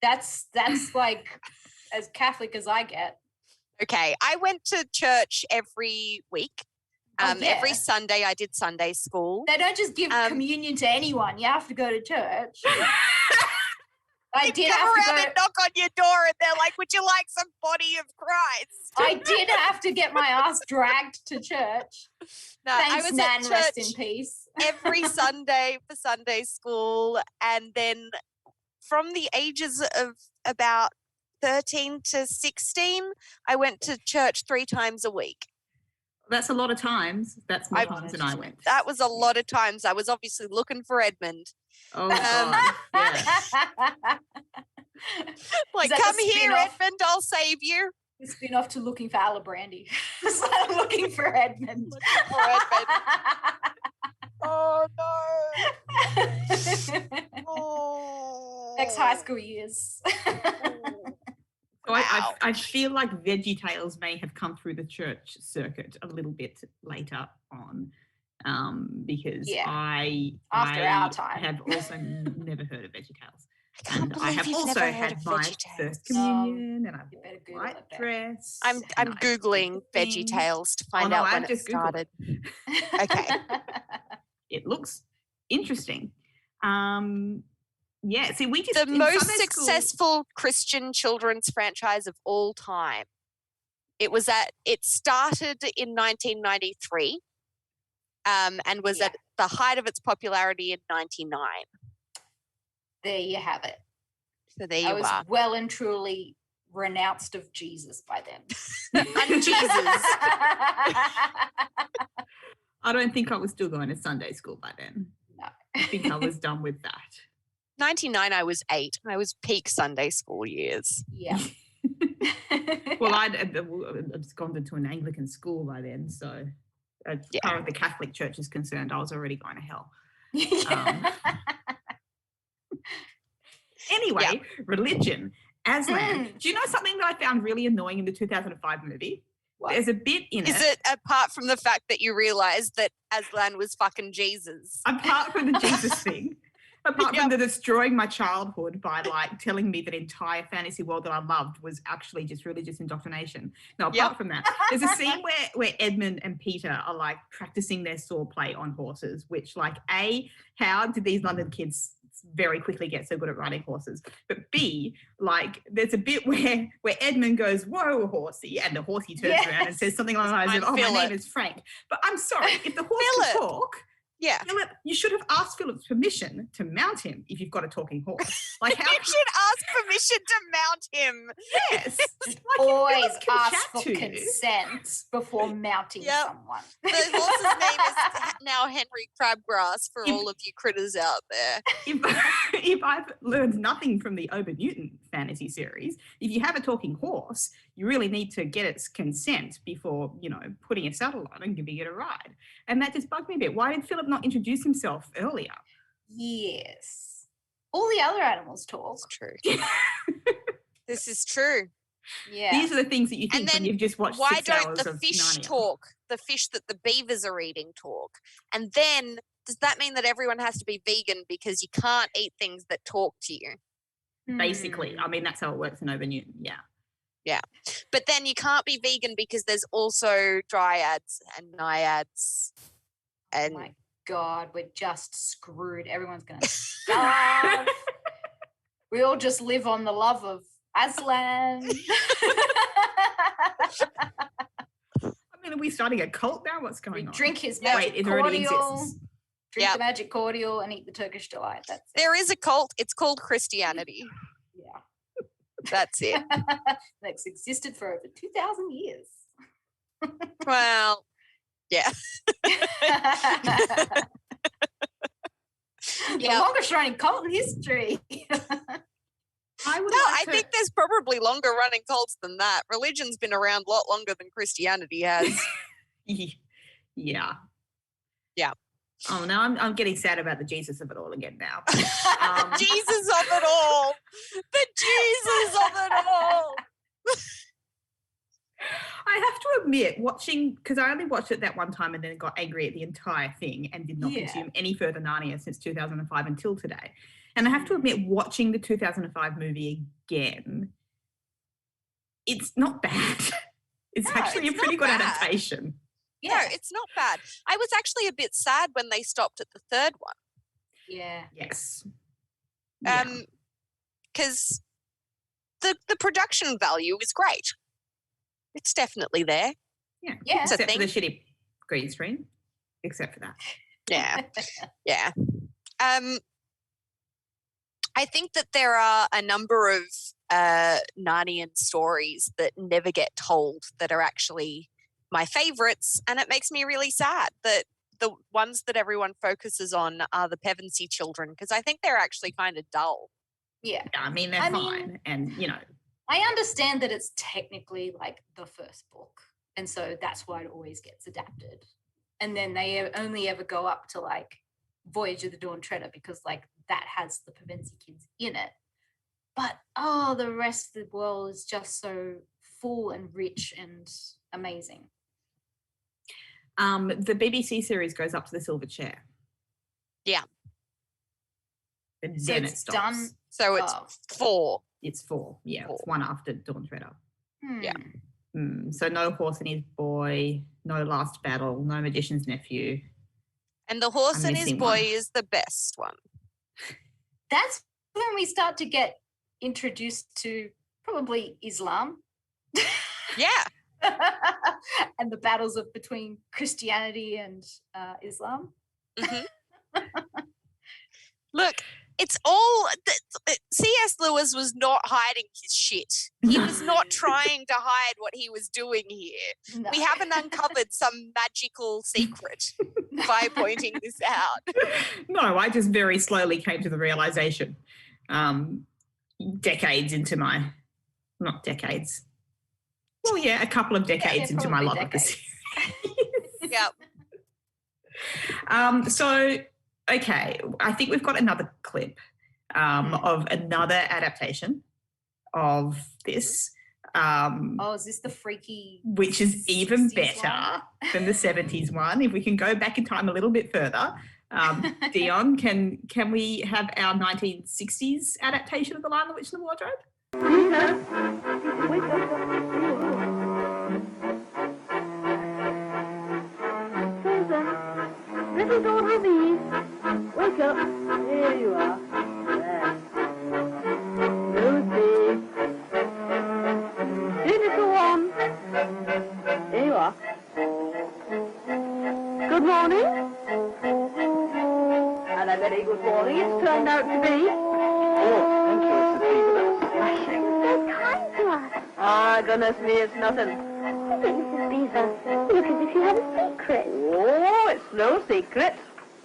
That's like as Catholic as I get. Okay, I went to church every week. Every yeah. Sunday I did Sunday school. They don't just give communion to anyone. You have to go to church. I They did come have to around go. and knock on your door and they're like, would you like some body of Christ? I did have to get my ass dragged to church. No, Thanks, I was Nan. at Rest in church peace. every Sunday for Sunday school, and then from the ages of about 13 to 16, I went to church 3 times a week. That's a lot of times. That's more times than I went. That was a lot of times. I was obviously looking for Edmund. Oh, God. Yeah. Like, that come the here, spin-off? Edmund, I'll save you. The spin-off to Looking for Alabrandy. It's like looking for Edmund. For Edmund. Oh, no. Oh. Next high school years. So I feel like Veggie Tales may have come through the church circuit a little bit later on, because After our time. have also never heard of Veggie Tales. can't And I have believe you've also never heard had of my VeggieTales. first communion, and I've You worn better a Google white it, Beck. dress. I'm and I Googling did Veggie things. Tales to Oh, find no, out I've when it just Googled started. Okay. It looks interesting. Yeah, see, we just The in most Sunday school- successful Christian children's franchise of all time. It started in 1993 and was at the height of its popularity in 99. There you have it. So there I you was are. well and truly renounced of Jesus by then. Jesus. I don't think I was still going to Sunday school by then. No. I think I was done with that. 99, I was 8. I was peak Sunday school years. Yeah. Well, I'd gone into an Anglican school by then, so as far as the Catholic Church is concerned, I was already going to hell. Anyway, religion. Aslan. Do you know something that I found really annoying in the 2005 movie? What? There's a bit in Is it apart from the fact that you realised that Aslan was fucking Jesus? Apart from the Jesus thing, apart from the destroying my childhood by like telling me that entire fantasy world that I loved was actually just religious indoctrination. No, apart from that, there's a scene where Edmund and Peter are like practicing their swordplay on horses, which like how did these London kids very quickly get so good at riding horses? But B, like there's a bit where Edmund goes, "Whoa, horsey," and the horsey turns around and says something along the lines of, "Oh, my name is Frank." But I'm sorry, if the horse can talk, Philip, you should have asked Philip's permission to mount him if you've got a talking horse. Like how you should ask permission to mount him. Yes. Like, Always can ask chat for to you. consent before mounting someone. The horse's name is now Henry Crabgrass for all of you critters out there. If I've learned nothing from the Ober Newton fantasy series, if you have a talking horse, you really need to get its consent before, putting a saddle on and giving it a ride. And that just bugged me a bit. Why did Philip not introduce himself earlier? Yes. All the other animals talk. It's true. This is true. Yeah. These are the things that you think when you've just watched 6 hours don't the of fish Narnia. talk? The fish that the beavers are eating talk. And then does that mean that everyone has to be vegan because you can't eat things that talk to you? Basically. I mean, that's how it works in Ober Newton. Yeah. Yeah. But then you can't be vegan because there's also dryads and naiads. And Oh my God, we're just screwed. Everyone's going to starve. We all just live on the love of Aslan. I mean, are we starting a cult now? What's going on? Drink his Wait, it already cordial. exists. Drink the magic cordial and eat the Turkish delight. There is a cult. It's called Christianity. Yeah. That's it. That's existed for over 2,000 years. Well, yeah. The longest running cult in history. I think there's probably longer running cults than that. Religion's been around a lot longer than Christianity has. Yeah. Yeah. Oh, now I'm getting sad about the Jesus of it all again now. Jesus of it all. The Jesus of it all. I have to admit, watching, because I only watched it that one time and then got angry at the entire thing and did not consume any further Narnia since 2005 until today. And I have to admit, watching the 2005 movie again, it's not bad. It's actually a pretty good adaptation. Yeah. No, it's not bad. I was actually a bit sad when they stopped at the third one. Yeah. Yes. Because the production value is great. It's definitely there. Yeah. It's a Except thing. for the shitty green screen. Except for that. Yeah. Yeah. I think that there are a number of Narnian stories that never get told that are actually my favourites, and it makes me really sad that the ones that everyone focuses on are the Pevensey children, because I think they're actually kind of dull. Yeah. I mean, they're fine. And, you know. I understand that it's technically like the first book, and so that's why it always gets adapted. And then they only ever go up to like Voyage of the Dawn Treader because like that has the Pevensey kids in it. But the rest of the world is just so full and rich and amazing. The BBC series goes up to the Silver Chair. Yeah. And So then it's it stops. done. So it's 4. It's 4. Yeah, it's one after Dawn Treader. Yeah. So no Horse and His Boy, no Last Battle, no Magician's Nephew. And the Horse I'm and His missing Boy one. is the best one. That's when we start to get introduced to probably Islam. Yeah. And the battles between Christianity and Islam. Mm-hmm. Look, it's all C.S. Lewis was not hiding his shit. He was not trying to hide what he was doing here. No. We haven't uncovered some magical secret by pointing this out. No, I just very slowly came to the realization decades into my, not decades. Well, yeah, a couple of decades into my love of the series. Yep. So, okay, I think we've got another clip of another adaptation of this. Is this the freaky? Which is even 60s better than the 70s one. If we can go back in time a little bit further, Dion, can we have our 1960s adaptation of The Lion, the Witch, and the Wardrobe? Wake up. Susan, little daughter of Eve, wake up. Here you are. There. Lucy. Dear little one. Here you are. Good morning. And a very good morning it's turned out to be. Oh, thank you, Mrs. Beaver. Why, you were so kind to us. Ah, goodness me, it's nothing. Mrs. Beaver, look as if you had a secret. Oh, it's no secret.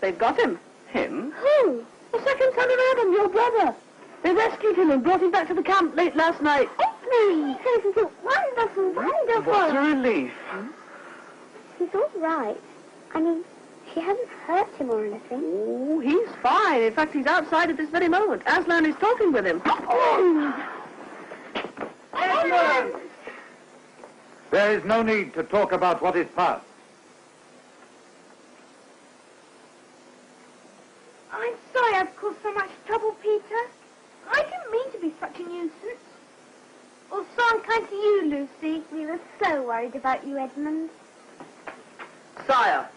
They've got him. Him? Who? The second son of Adam, your brother. They rescued him and brought him back to the camp late last night. Oh, please. This is wonderful, wonderful. What a relief. He's all right. I mean, she hasn't hurt him or anything. Oh, he's fine. In fact, he's outside at this very moment. Aslan is talking with him. Aslan! There is no need to talk about what is past. I'm sorry I've caused so much trouble, Peter. I didn't mean to be such a nuisance. Or so unkind to you, Lucy. We were so worried about you, Edmund. Sire,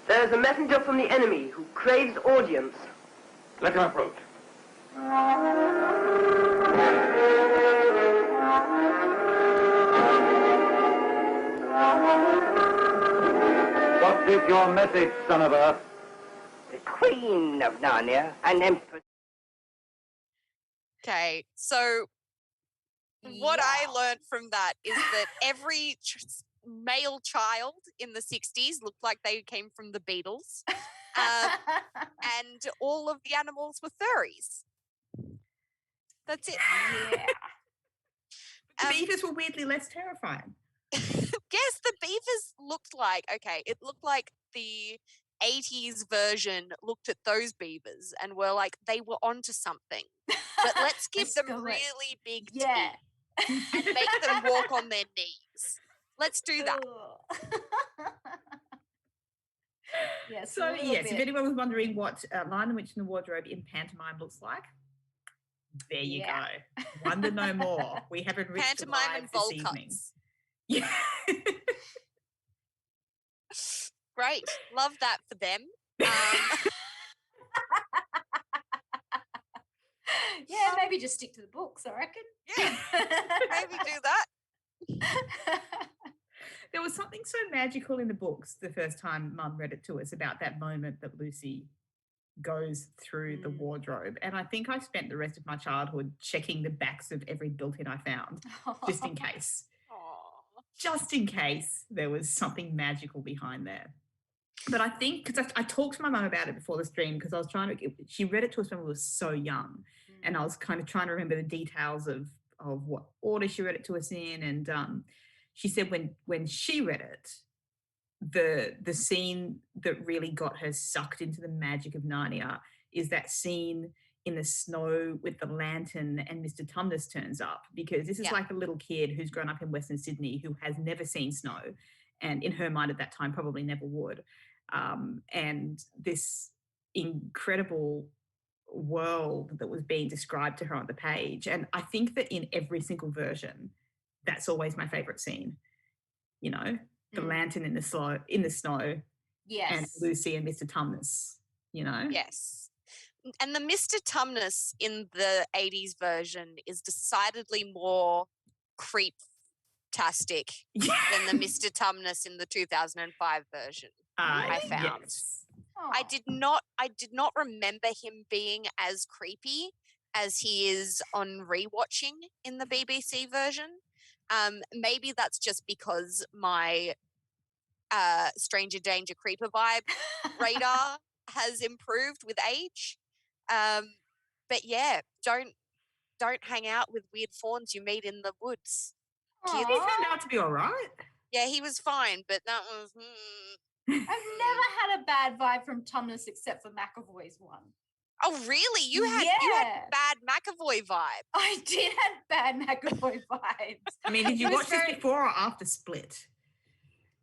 there is a messenger from the enemy who craves audience. Let him approach. What is your message, son of Earth? the Queen of Narnia, and Empress. Okay, so what I learned from that is that every male child in the 60s looked like they came from the Beatles, and all of the animals were furries. That's it. Yeah. The beavers were weirdly less terrifying. Yes, the beavers looked like, it looked like the 80s version looked at those beavers and were like, they were onto something. But let's give them really big teeth and make them walk on their knees. Let's do that. Yes. So, yes, if anyone was wondering what Lion the Witch in the Wardrobe in pantomime looks like, there you go. Wonder no more. We have enriched Pantomime and lives bowl this evening. cuts. Yeah. Great. Love that for them. Yeah, maybe just stick to the books, I reckon. Yeah, maybe do that. There was something so magical in the books the first time Mum read it to us about that moment that Lucy goes through the wardrobe. And I think I spent the rest of my childhood checking the backs of every built-in I found, just in case. Just in case there was something magical behind there. But I think, because I talked to my mum about it before the stream, because I was she read it to us when we were so young, and I was kind of trying to remember the details of what order she read it to us in. And she said when she read it, the scene that really got her sucked into the magic of Narnia is that scene in the snow with the lantern and Mr. Tumnus turns up, because this is like a little kid who's grown up in Western Sydney who has never seen snow, and in her mind at that time probably never would. And this incredible world that was being described to her on the page. And I think that in every single version, that's always my favourite scene. You know, the lantern in the snow, yes, and Lucy and Mr. Tumnus, you know? Yes. And the Mr. Tumnus in the 80s version is decidedly more creep-tastic than the Mr. Tumnus in the 2005 version. I found. Yes. I did not remember him being as creepy as he is on rewatching in the BBC version. Maybe that's just because my Stranger Danger creeper vibe radar has improved with age. But yeah, don't hang out with weird fawns you meet in the woods. He turned out to be all right. Yeah, he was fine, but that was... I've never had a bad vibe from Tumnus except for McAvoy's one. Oh, really? You had bad McAvoy vibe. I did have bad McAvoy vibes. I mean, did you watch this before or after Split?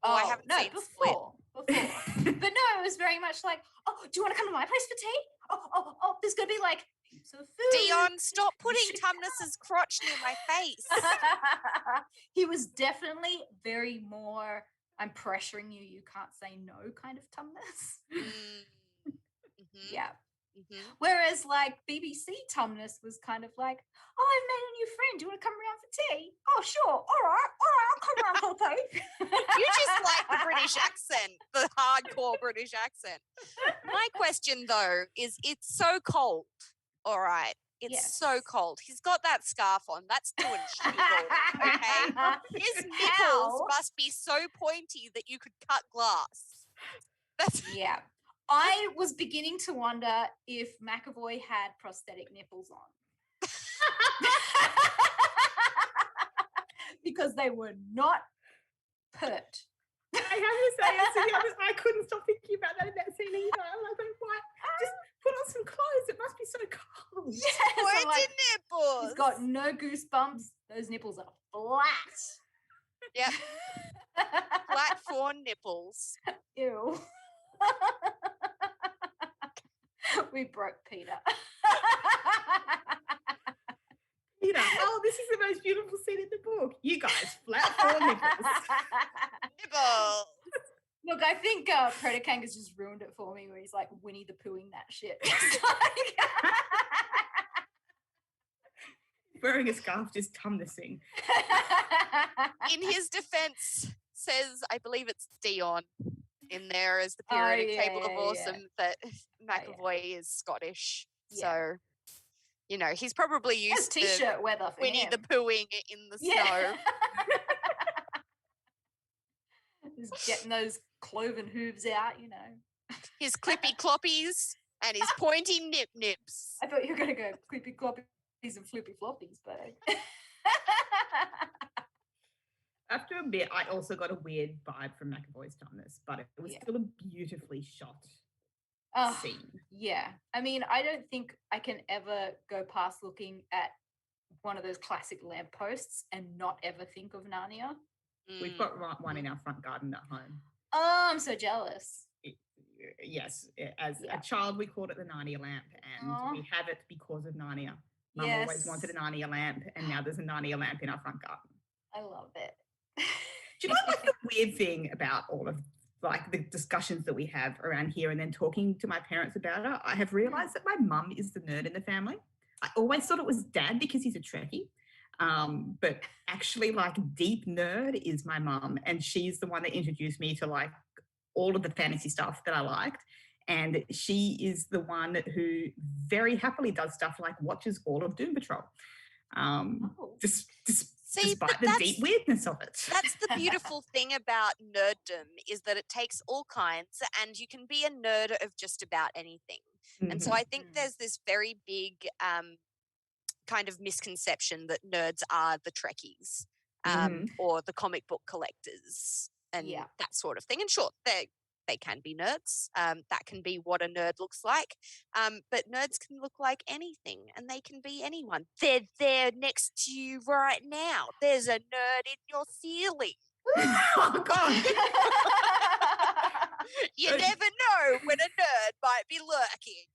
Oh, I haven't seen before. But no, it was very much like, oh, do you want to come to my place for tea? Oh, there's going to be like heaps of food. Dion, stop putting Tumnus's crotch near my face. He was definitely very more, I'm pressuring you, you can't say no kind of Tumnus. Mm-hmm. Yeah. Mm-hmm. Whereas like BBC Tumnus was kind of like, oh, I've made a new friend. Do you want to come around for tea? Oh, sure. All right, I'll come around for tea. You just like the British accent, the hardcore British accent. My question though is, it's so cold. All right. It's so cold. He's got that scarf on. That's doing shit. Okay. His nipples must be so pointy that you could cut glass. Yeah. I was beginning to wonder if McAvoy had prosthetic nipples on. Because they were not pert. I have to say, I couldn't stop thinking about that in that scene either. I'm like, why? Just put on some clothes. It must be so cold. Yes, pointy nipples. He's got no goosebumps. Those nipples are flat. Yep. Flat fawn nipples. Ew. We broke Peter. Peter, oh, this is the most beautiful scene in the book. You guys, flat four nipples. Nipples. Look, I think Predator has just ruined it for me where he's like Winnie the Poohing that shit. Wearing a scarf, just Tumnusing. In his defense, says, I believe it's Dion, in there as the Oh, periodic yeah, table of yeah, awesome that McAvoy is Scottish. So, you know, he's probably That's used to t-shirt weather for Winnie him. the Poohing in the Yeah. snow. He's getting those cloven hooves out, you know. His clippy cloppies and his pointy nip nips. I thought you were going to go clippy cloppies and flippy floppies, but After a bit, I also got a weird vibe from McAvoy's done this, but it was still a beautifully shot scene. Yeah. I mean, I don't think I can ever go past looking at one of those classic lampposts and not ever think of Narnia. We've got one in our front garden at home. Oh, I'm so jealous. Yes, as a child, we called it the Narnia lamp, and we have it because of Narnia. Mum always wanted a Narnia lamp, and now there's a Narnia lamp in our front garden. I love it. Do you know like the weird thing about all of like the discussions that we have around here and then talking to my parents about it? I have realised that my mum is the nerd in the family. I always thought it was Dad because he's a Trekkie. But actually like deep nerd is my mum, and she's the one that introduced me to like all of the fantasy stuff that I liked. And she is the one who very happily does stuff like watches all of Doom Patrol. Despite the deep weirdness of it. That's the beautiful thing about nerddom, is that it takes all kinds and you can be a nerd of just about anything. And so I think there's this very big kind of misconception that nerds are the Trekkies or the comic book collectors and that sort of thing. And sure, they can be nerds. That can be what a nerd looks like. But nerds can look like anything, and they can be anyone. They're there next to you right now. There's a nerd in your ceiling. Oh, God. You never know when a nerd might be lurking.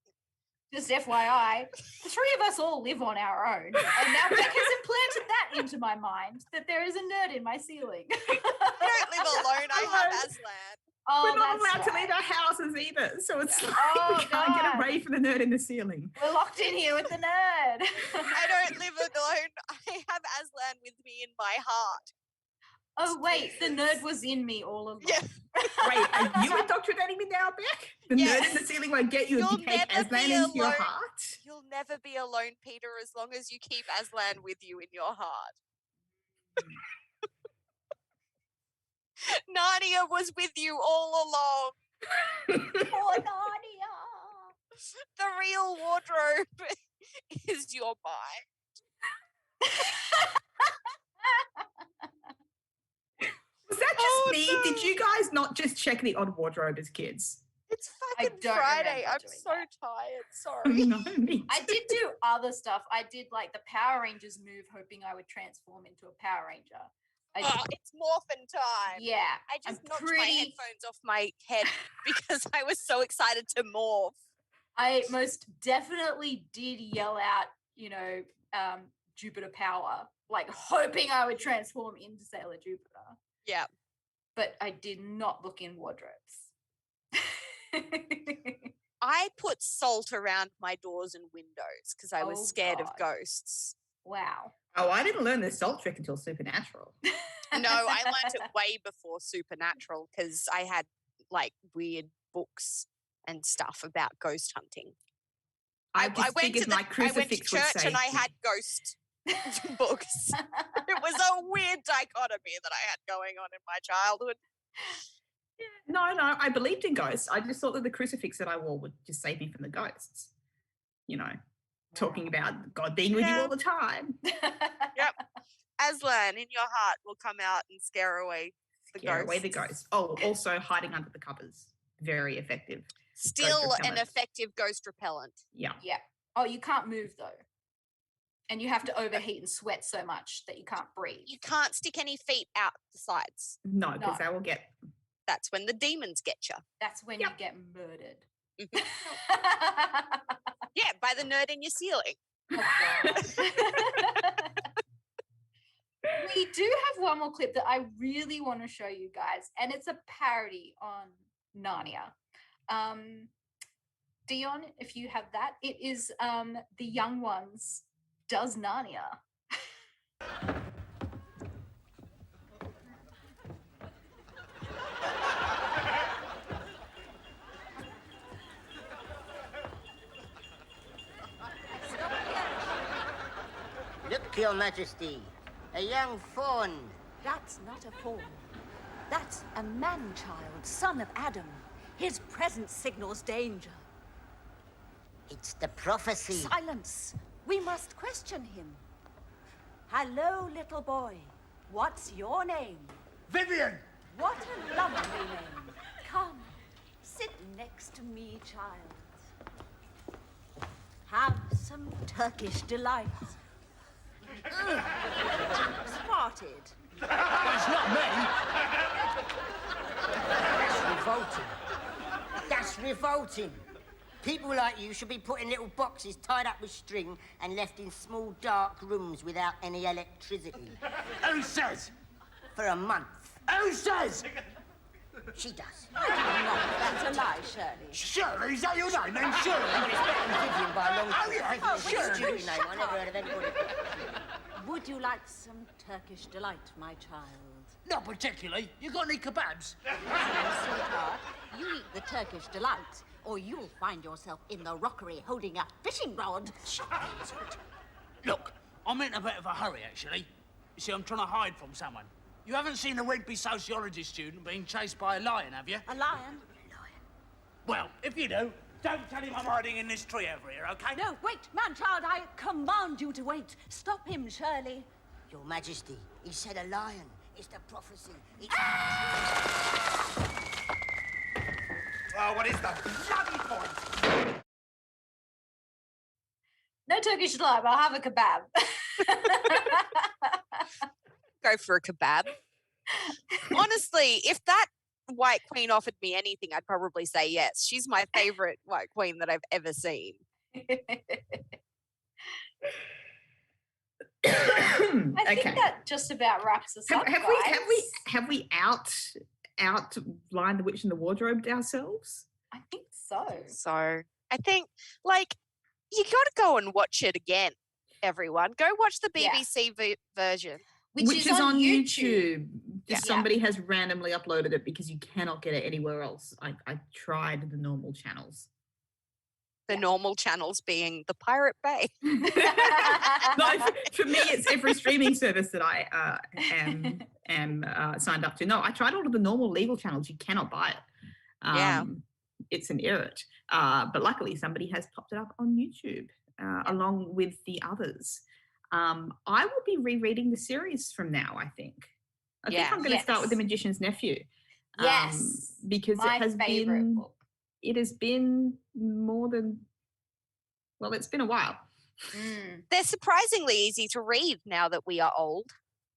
Just FYI, the three of us all live on our own. And now Beck has implanted that into my mind, that there is a nerd in my ceiling. I don't live alone. I have Aslan. Oh, we're not allowed to leave our houses either. So it's like we can't get away from the nerd in the ceiling. We're locked in here with the nerd. I don't live alone. I have Aslan with me in my heart. Oh, wait. The nerd was in me all along. Yeah. Wait, are you indoctrinating me now, Beck? The nerd in the ceiling won't get you if you take Aslan into your heart? You'll never be alone, Peter, as long as you keep Aslan with you in your heart. Narnia was with you all along. Poor Narnia. The real wardrobe is your mind. Was that just me? No. Did you guys not just check the odd wardrobe as kids? It's fucking Friday. I'm so tired. Sorry. No, me I did do other stuff. I did like the Power Rangers move, hoping I would transform into a Power Ranger. It's morphin' time. Yeah. I just knocked my headphones off my head because I was so excited to morph. I most definitely did yell out, you know, Jupiter Power, like hoping I would transform into Sailor Jupiter. Yeah. But I did not look in wardrobes. I put salt around my doors and windows because I was scared of ghosts. Wow. Oh, I didn't learn the salt trick until Supernatural. No, I learned it way before Supernatural because I had like weird books and stuff about ghost hunting. I went to church and I had ghost books. It was a weird dichotomy that I had going on in my childhood. No, I believed in ghosts. I just thought that the crucifix that I wore would just save me from the ghosts. You know, talking about God being with you all the time. Yep. Aslan in your heart will come out and scare away the ghosts. Oh, also hiding under the covers. Very effective. Still an effective ghost repellent. Yeah. Yeah. Oh, you can't move though. And you have to overheat and sweat so much that you can't breathe. You can't stick any feet out the sides. No, because they will get... That's when the demons get you. That's when you get murdered. Yeah, by the nerd in your ceiling. We do have one more clip that I really want to show you guys, and it's a parody on Narnia. Dion, if you have that, it is The Young Ones Does Narnia. Look, Your Majesty, a young fawn. That's not a fawn. That's a man-child, son of Adam. His presence signals danger. It's the prophecy. Silence! We must question him. Hello, little boy. What's your name? Vivian! What a lovely name. Come, sit next to me, child. Have some Turkish delight. Spotted. It's not me. That's revolting. That's revolting. People like you should be put in little boxes tied up with string and left in small, dark rooms without any electricity. Who says? For a month. Who says? She does. I do not. That's a lie, Shirley. Shirley? Is that your name then, Shirley? Well, it's better than Vivian by a long Oh, yeah. Vivian's a Shirley. stupid name. I never heard of anybody. Would you like some Turkish delight, my child? Not particularly. You got any kebabs? Sweetheart, you eat the Turkish delight, or you'll find yourself in the rockery holding a fishing rod. Look, I'm in a bit of a hurry, actually. You see, I'm trying to hide from someone. You haven't seen a Rigby sociology student being chased by a lion, have you? A lion? Well, if you do, don't tell him I'm hiding in this tree over here, okay? No, wait, man-child, I command you to wait. Stop him, Shirley. Your Majesty, he said a lion. It's the prophecy. Oh, what is the bloody point? No Turkish delight, but I'll have a kebab. Go for a kebab. Honestly, if that White Queen offered me anything, I'd probably say yes. She's my favorite White Queen that I've ever seen. I think that just about wraps us up. Have we outlined The Witch in the Wardrobe ourselves? I think so. So I think, like, you got to go and watch it again, everyone. Go watch the BBC version. Which is on YouTube. Somebody has randomly uploaded it because you cannot get it anywhere else. I tried the normal channels. The normal channels being the Pirate Bay. No, for me, it's every streaming service that I am signed up to. No, I tried all of the normal legal channels. You cannot buy it. It's an irrit. But luckily, somebody has popped it up on YouTube along with the others. I will be rereading the series from now, I think. I think I'm going to start with The Magician's Nephew. Yes. Because my it has favorite book. It has been more than, well, it's been a while. They're surprisingly easy to read now that we are old.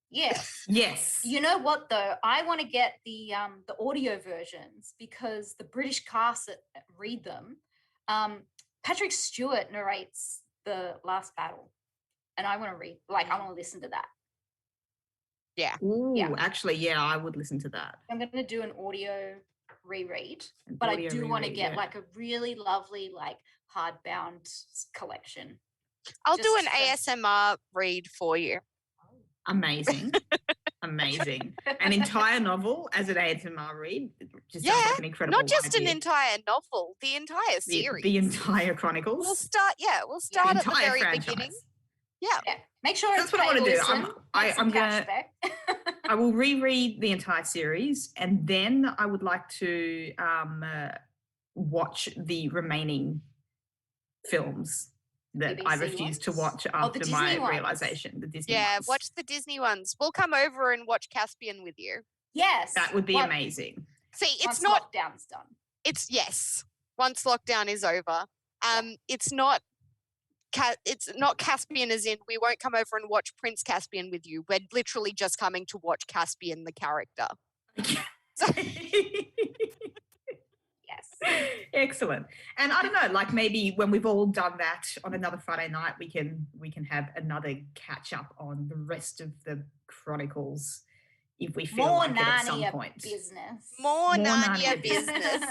Yes. Yes. You know what though? I want to get the audio versions because the British cast that read them, Patrick Stewart narrates the last battle, and I want to read. I want to listen to that. Yeah. Ooh, actually, I would listen to that. I'm going to do an audio reread, but I do want to get a really lovely hardbound collection. I'll do an ASMR read for you. Amazing. Amazing. An entire novel as an ASMR read. Just sounds like an incredible not just idea. an entire novel, the entire series. The entire Chronicles. We'll start at the very beginning. Yeah. Make sure that's what I want to do. I'm gonna. I will reread the entire series, and then I would like to watch the remaining films that I refused to watch after my realization. The Disney ones. Watch the Disney ones. We'll come over and watch Caspian with you. Yes, that would be amazing. See, it's not lockdown's done. It's once lockdown is over. It's not Caspian as in we won't come over and watch Prince Caspian with you. We're literally just coming to watch Caspian the character. Yes. Excellent. And I don't know, maybe when we've all done that on another Friday night, we can have another catch up on the rest of the Chronicles if we feel more like Narnia it at some point. Business. More Narnia business.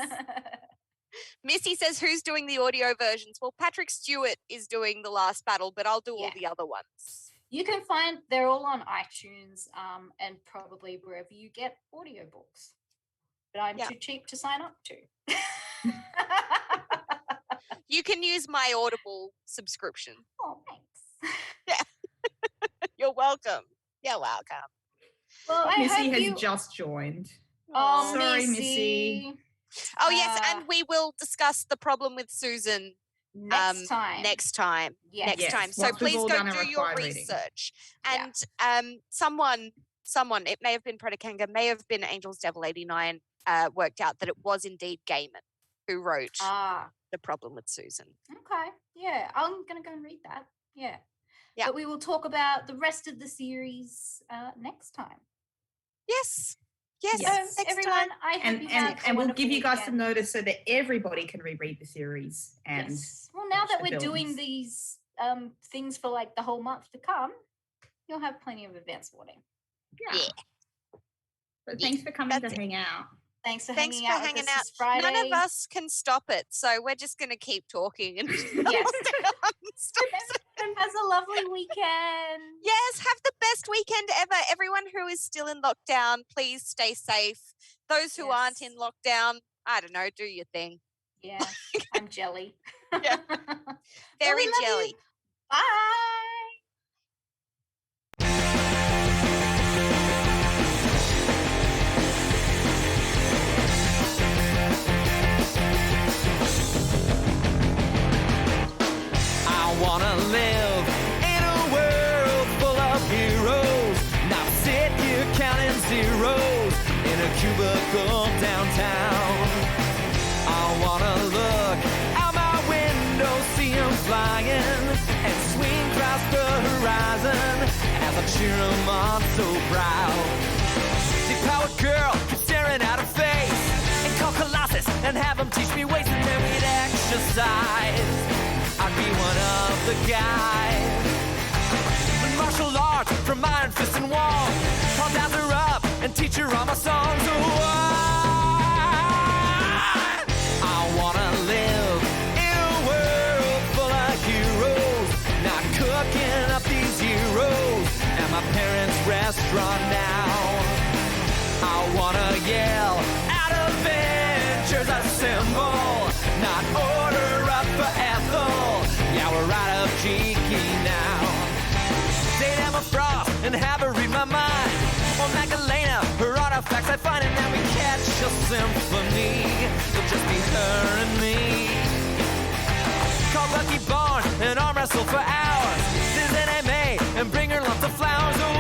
Missy says, who's doing the audio versions? Well, Patrick Stewart is doing The Last Battle, but I'll do all the other ones. You can find, they're all on iTunes and probably wherever you get audiobooks. But I'm too cheap to sign up to. You can use my Audible subscription. Oh, thanks. Yeah. You're welcome. You're welcome. Well, I Missy hope has you... just joined. Oh, Sorry, Missy. Oh, yes, and we will discuss the problem with Susan next time. Next time. Yes. Next Yes, time. So once we've please all go done our do your required reading. research. And someone, it may have been Predakanga, may have been Angel's Devil 89, worked out that it was indeed Gaiman who wrote The Problem with Susan. Okay. Yeah, I'm going to go and read that. Yeah. Yeah. But we will talk about the rest of the series next time. Yes. Yes. So, everyone, I hope you have and a we'll give you guys some weekend. notice so that everybody can reread the series. And Yes. Well, now that the we're doing films. these things for like the whole month to come, you'll have plenty of advance warning. Yeah. But thanks for coming to hang out. Thanks for Thanks hanging for out hanging with us out. this Friday. None of us can stop it, so we're just going to keep talking. And Yes. Everyone has a lovely weekend. Yes, have the best weekend ever. Everyone who is still in lockdown, please stay safe. Those who aren't in lockdown, I don't know, do your thing. Yeah, I'm jelly. Yeah. Very we love jelly. you. Bye. I wanna live in a world full of heroes, not sit here counting zeros in a cubicle downtown. I wanna look out my window, see 'em flying, and swing across the horizon as I cheer 'em on so proud. The powered girl keeps staring at her face, and call Colossus and have him teach me ways, and then we'd exercise. I'd be one of the guys. Martial arts from iron fist and wall. I'll dance her up and teach her all my songs. Oh, I wanna live in a world full of heroes, not cooking up these heroes at my parents' restaurant now. I wanna yell out Avengers assemble, not order up for Ethel. Yeah, we're right up cheeky now. Date Emma Frost and have her read my mind. Or Magdalena, her artifacts I find, and then we catch a symphony. It'll just be her and me. Call Bucky Barnes and arm wrestle for hours. Visit NMA and bring her lots of flowers. Oh,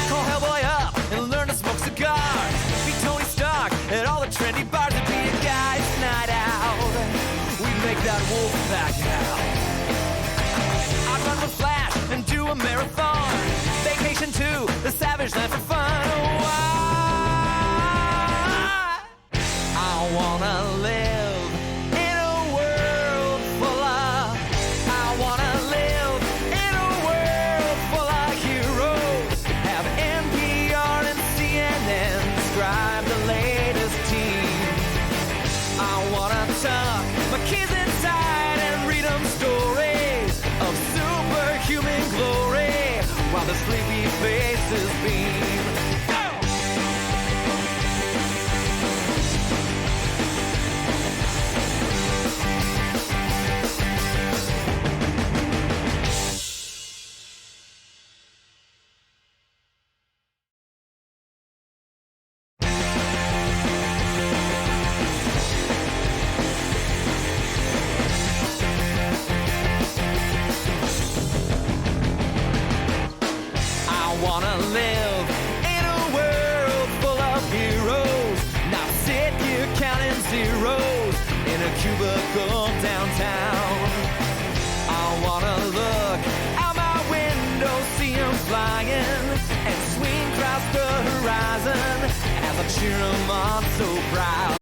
call Hellboy up and learn to smoke cigars. Be Tony Stark at all the trendy bars. It'd be a guy's night out. We'd make that wolf back out. I'd run with Flash and do a marathon. Vacation to the Savage Land for fun. Oh, I wanna live in a world full of. I wanna live in a world full of heroes. Have NPR and CNN describe the latest team. I wanna tuck my kids inside and read them stories of superhuman glory while the sleepy faces beam. Go! I wanna live in a world full of heroes, not sit here counting zeros in a cubicle downtown. I wanna look out my window, see 'em flying, and swing across the horizon as I cheer 'em on so proud.